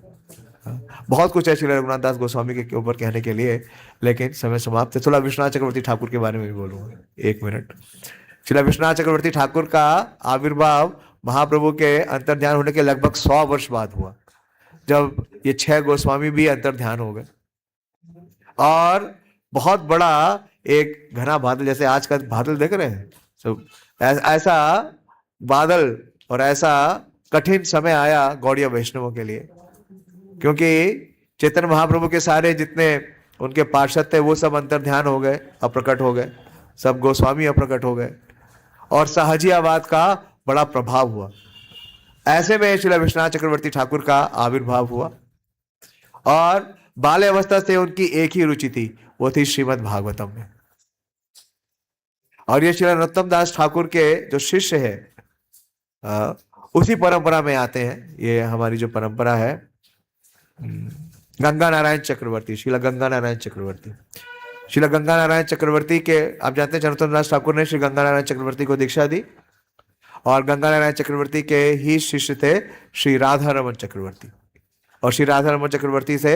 बहुत कुछ है श्री रघुनाथ दास गोस्वामी के ऊपर कहने के लिए, लेकिन समय समाप्त है। थोड़ा विश्वनाथ चक्रवर्ती ठाकुर के बारे में भी बोलूंगा 1 मिनट। श्री विश्वनाथ चक्रवर्ती ठाकुर का आविर्भाव महाप्रभु के अंतर्ध्यान होने के लगभग 100 वर्ष बाद हुआ, जब ये 6 गोस्वामी भी अंतर्ध्यान हो गए। और बहुत बड़ा एक घना बादल, जैसे आज का बादल देख रहे हैं सब, ऐसा बादल और ऐसा कठिन समय आया गौड़िया वैष्णवों के लिए, क्योंकि चैतन्य महाप्रभु के सारे जितने उनके पार्षद थे वो सब अंतर्ध्यान हो गए, अप्रकट हो गए, सब गोस्वामी अप्रकट हो गए, और सहजियावाद का बड़ा प्रभाव हुआ। ऐसे में श्री विश्वनाथ चक्रवर्ती ठाकुर का आविर्भाव हुआ, और बाल्य अवस्था से उनकी एक ही रुचि थी, वो थी श्रीमद् भागवतम में। और ये श्री नरोत्तम दास ठाकुर के जो शिष्य है उसी परंपरा में आते हैं। ये हमारी जो परंपरा है गंगा नारायण चक्रवर्ती, श्रील गंगा नारायण चक्रवर्ती। श्रील गंगा नारायण चक्रवर्ती के, आप जानते हैं नरोत्तम दास ठाकुर ने श्री गंगा नारायण चक्रवर्ती को दीक्षा दी, और गंगा नारायण चक्रवर्ती के ही शिष्य थे श्री राधा रमन चक्रवर्ती, और श्री राधा रमन चक्रवर्ती से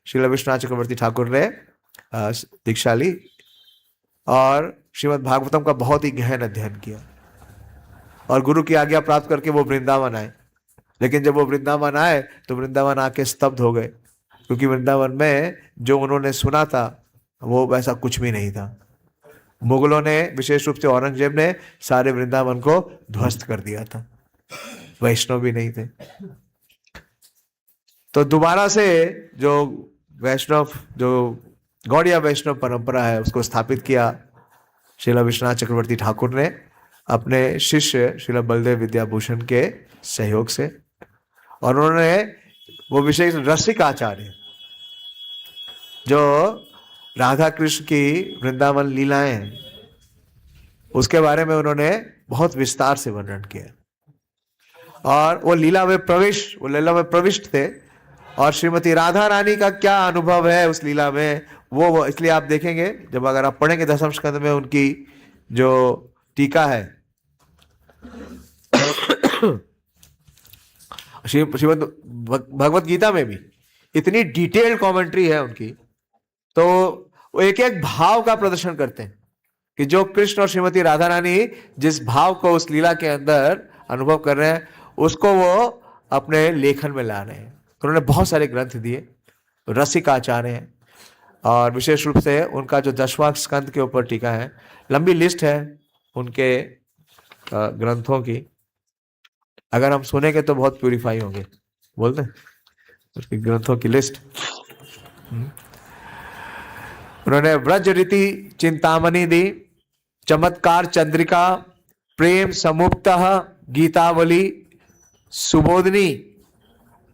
श्रील विश्वनाथ चक्रवर्ती ठाकुर ने दीक्षा ली और श्रीमद् भागवतम का बहुत ही गहन अध्ययन किया, और गुरु की आज्ञा प्राप्त करके वो वृंदावन आए। लेकिन जब वो वृंदावन आए तो वृंदावन आके स्तब्ध हो गए, क्योंकि वृंदावन में जो उन्होंने सुना था वो वैसा कुछ भी नहीं था। मुगलों ने, विशेष रूप से औरंगजेब ने, सारे वृंदावन को ध्वस्त कर दिया था, वैष्णव भी नहीं थे। तो दोबारा से जो वैष्णव, जो गौड़िया वैष्णव परंपरा है, उसको स्थापित किया श्रील विश्वनाथ चक्रवर्ती ठाकुर ने अपने शिष्य श्रील बलदेव विद्याभूषण के सहयोग से। और उन्होंने वो विशेष रसिक आचार्य, जो राधा कृष्ण की वृंदावन लीलाएं हैं, उसके बारे में उन्होंने बहुत विस्तार से वर्णन किया। और वो लीला में प्रविष्ट थे, और श्रीमती राधा रानी का क्या अनुभव है उस लीला में, वो इसलिए आप देखेंगे जब अगर आप पढ़ेंगे 10वें स्कंद में उनकी जो टीका है, श्रीमद् भगवत गीता में भी इतनी डिटेल्ड कमेंट्री है उनकी, तो वो एक एक भाव का प्रदर्शन करते हैं कि जो कृष्ण और श्रीमती राधा रानी जिस भाव को उस लीला के अंदर अनुभव कर रहे हैं, उसको वो अपने लेखन में ला रहे हैं। तो उन्होंने बहुत सारे ग्रंथ दिए, रसिक आचार्य हैं, और विशेष रूप से उनका जो 10वां स्कंद के ऊपर टीका है, लंबी लिस्ट है उनके ग्रंथों की, अगर हम सुनेंगे तो बहुत प्यूरिफाई होंगे, बोलते हैं उसके ग्रंथों की लिस्ट। उन्होंने व्रज रीति चिंतामणि दी, चमत्कार चंद्रिका, प्रेम समुक्त, गीतावली, सुबोधनी,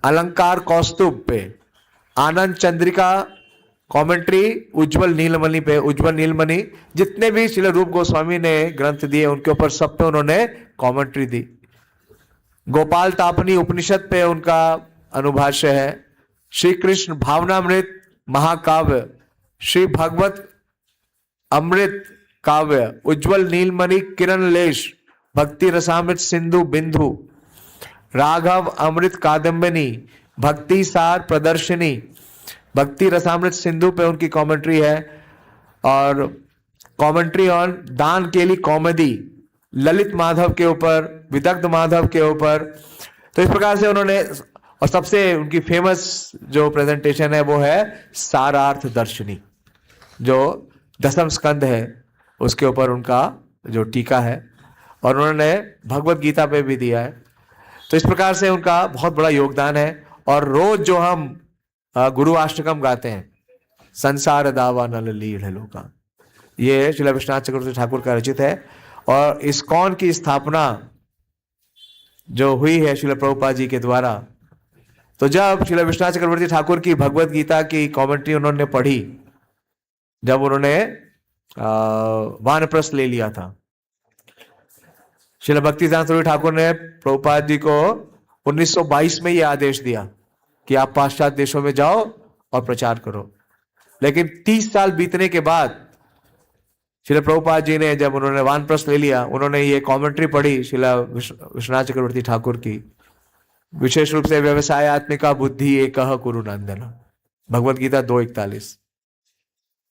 अलंकार कौस्तुभ पे, आनंद चंद्रिका, कमेंट्री उज्जवल नीलमणि पे, उज्जवल नीलमणि जितने भी श्रील रूप गोस्वामी ने ग्रंथ दिए उनके ऊपर सब पे उन्होंने कमेंट्री दी। गोपाल तापनी उपनिषद पे उनका अनुभाष्य है। श्री कृष्ण भावनामृत महाकाव्य, श्री भगवत अमृत काव्य, उज्जवल नीलमणि किरण लेश, भक्ति रसामृत सिंधु बिंदु, राघव अमृत कादम्बिनी, भक्ति सार प्रदर्शनी, भक्ति रसामृत सिंधु पे उनकी कमेंट्री है। और कमेंट्री ऑन दान केली कॉमेडी, ललित माधव के ऊपर, विदग्ध माधव के ऊपर। तो इस प्रकार से उन्होंने, और सबसे उनकी फेमस जो प्रेजेंटेशन है वो है सारार्थ दर्शनी, जो 10वें स्कंद है उसके ऊपर उनका जो टीका है, और उन्होंने भगवत गीता पे भी दिया है। तो इस प्रकार से उनका बहुत बड़ा योगदान है। और रोज जो हम गुरु अष्टकम गाते हैं, संसार दावा नल लीढ़ लोका, ये श्रील विश्वनाथ चक्रवर्ती ठाकुर का रचित है। और इस्कॉन की स्थापना जो हुई है श्रील प्रभुपाद जी के द्वारा, तो जब श्रील विश्वनाथ चक्रवर्ती ठाकुर की भगवत गीता की कमेंट्री उन्होंने पढ़ी, जब उन्होंने वानप्रस्थ ले लिया था, श्रील भक्तिसिद्धांत सरस्वती ठाकुर ने प्रभुपाद जी को 1922 में यह आदेश दिया कि आप पाश्चात्य देशों में जाओ और प्रचार करो। लेकिन 30 साल बीतने के बाद श्रील प्रभुपाद जी ने, जब उन्होंने वानप्रस्थ ले लिया, उन्होंने ये कमेंट्री पढ़ी श्रील विश्वनाथ चक्रवर्ती ठाकुर की, विशेष रूप से व्यवसायत्मिका बुद्धि एकह कुरु नंदन, भगवत गीता 2:41।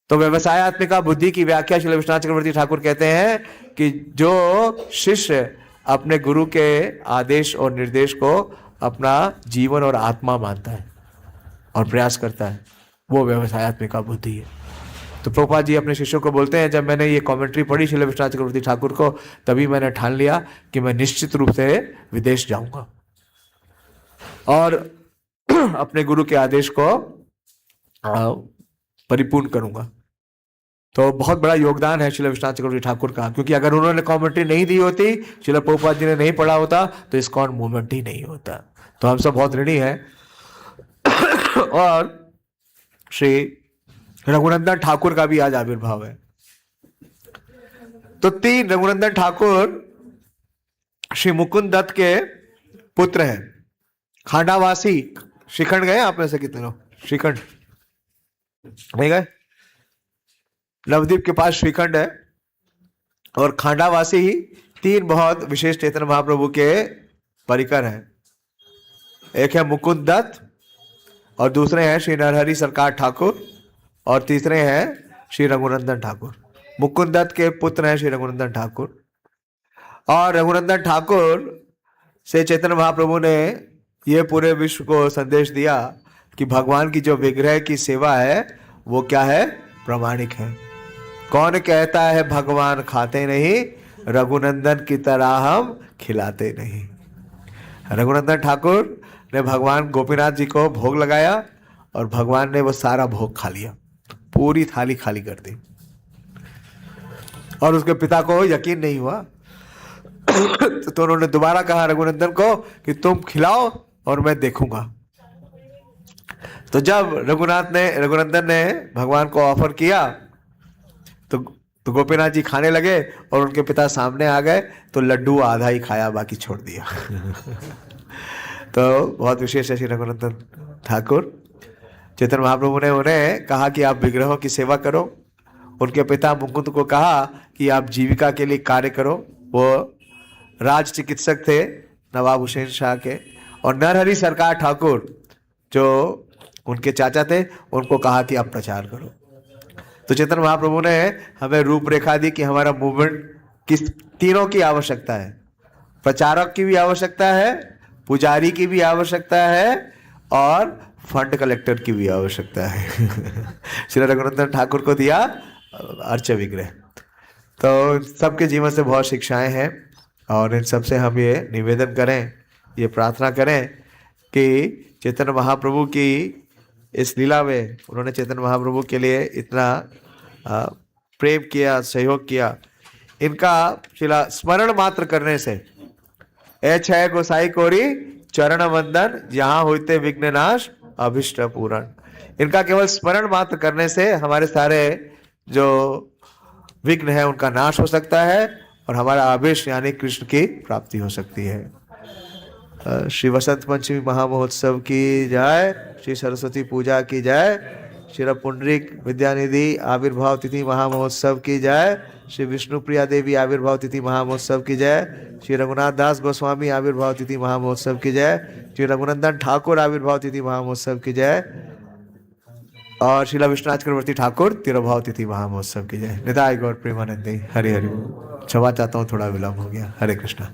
तो व्यवसायत्मिका बुद्धि की व्याख्या श्रील विश्वनाथ चक्रवर्ती ठाकुर कहते हैं कि जो शिष्य अपने गुरु के आदेश और निर्देश को अपना जीवन और आत्मा मानता है और प्रयास करता है, वो व्यवसायत्मिका बुद्धि है। तो प्रभुपाद जी अपने शिष्यों को बोलते हैं, जब मैंने ये कमेंट्री पढ़ी श्रील विश्वनाथ चक्रवर्ती ठाकुर को, तभी मैंने ठान लिया कि मैं निश्चित रूप से विदेश जाऊंगा और अपने गुरु के आदेश को परिपूर्ण करूंगा। तो बहुत बड़ा योगदान है श्रील विश्वनाथ चक्रवर्ती ठाकुर का, क्योंकि अगर उन्होंने कमेंट्री नहीं दी होती, श्रील प्रभुपाद जी ने नहीं पढ़ा होता, तो इस्कॉन मूवमेंट ही नहीं होता। तो हम सब बहुत ऋणी हैं। और श्री रघुनंदन ठाकुर का भी आज आविर्भाव है। तो 3 रघुनंदन ठाकुर श्री मुकुंद दत्त के पुत्र हैं, खांडावासी। श्रीखंड गए आप में से कितने लोग? श्रीखंड नहीं गए? नवद्वीप के पास श्रीखंड है, और खांडावासी ही 3 बहुत विशेष चैतन्य महाप्रभु के परिकर हैं। एक है मुकुंद दत्त, और दूसरे हैं श्री नरहरि सरकार ठाकुर, और तीसरे हैं श्री रघुनंदन ठाकुर। मुकुंद दत्त के पुत्र हैं श्री रघुनंदन ठाकुर। और रघुनंदन ठाकुर से चैतन्य महाप्रभु ने यह पूरे विश्व को संदेश दिया कि भगवान की जो विग्रह की सेवा है वो क्या है? प्रामाणिक है। कौन कहता है भगवान खाते नहीं, रघुनंदन की तरह हम खिलाते नहीं। रघुनंदन ठाकुर ने भगवान गोपीनाथ जी को भोग लगाया, और भगवान ने वो सारा भोग खा लिया, पूरी थाली खाली कर दी। और उसके पिता को यकीन नहीं हुआ तो उन्होंने दोबारा कहा रघुनंदन को कि तुम खिलाओ और मैं देखूंगा। तो जब रघुनंदन ने भगवान को ऑफर किया, तो गोपीनाथ जी खाने लगे, और उनके पिता सामने आ गए, तो लड्डू आधा ही खाया, बाकी छोड़ दिया। तो बहुत विशेष है श्री रघुनंदन ठाकुर। चैतन्य महाप्रभु ने उन्हें कहा कि आप विग्रहों की सेवा करो। उनके पिता मुकुंद को कहा कि आप जीविका के लिए कार्य करो। वो राज चिकित्सक थे नवाब हुसैन शाह के। और नरहरि सरकार ठाकुर जो उनके चाचा थे, उनको कहा कि आप प्रचार करो। तो चैतन्य महाप्रभु ने हमें रूपरेखा दी कि हमारा मूवमेंट किस तीनों की आवश्यकता है। प्रचारक की भी आवश्यकता है, पुजारी की भी आवश्यकता है, और फंड कलेक्टर की भी आवश्यकता है। श्री रघुनंदन ठाकुर को दिया अर्च विग्रह। तो सबके जीवन से बहुत शिक्षाएं हैं, और इन सबसे हम ये निवेदन करें, ये प्रार्थना करें कि चैतन्य महाप्रभु की इस लीला में उन्होंने चैतन्य महाप्रभु के लिए इतना प्रेम किया, सहयोग किया, इनका शिला स्मरण मात्र करने से ए छय गोसाई कोरी चरण वंदन, यहाँ होते विघ्न नाश अभिष्ट पूरण, इनका केवल स्मरण मात्र करने से हमारे सारे जो विघ्न है उनका नाश हो सकता है और हमारा आवेश यानी कृष्ण की प्राप्ति हो सकती है। श्री वसंत पंचमी महामहोत्सव की जय, श्री सरस्वती पूजा की जय, श्री पुंडरीक विद्यानिधि आविर्भाव तिथि महामहोत्सव की जय, श्री विष्णुप्रिया देवी आविर्भाव तिथि महामहोत्सव की जय, श्री रघुनाथ दास गोस्वामी आविर्भाव तिथि महामहोत्सव की जय, श्री रघुनंदन ठाकुर आविर्भाव तिथि महामहोत्सव की जय और श्रीला विश्वनाथ चक्रवर्ती ठाकुर तिरुभाव तिथि महामहोत्सव की जय। निताय गौर प्रेमानंदी। हरि हरि बोल। क्षमा चाहता हूँ थोड़ा विलम्ब हो गया। हरे कृष्णा।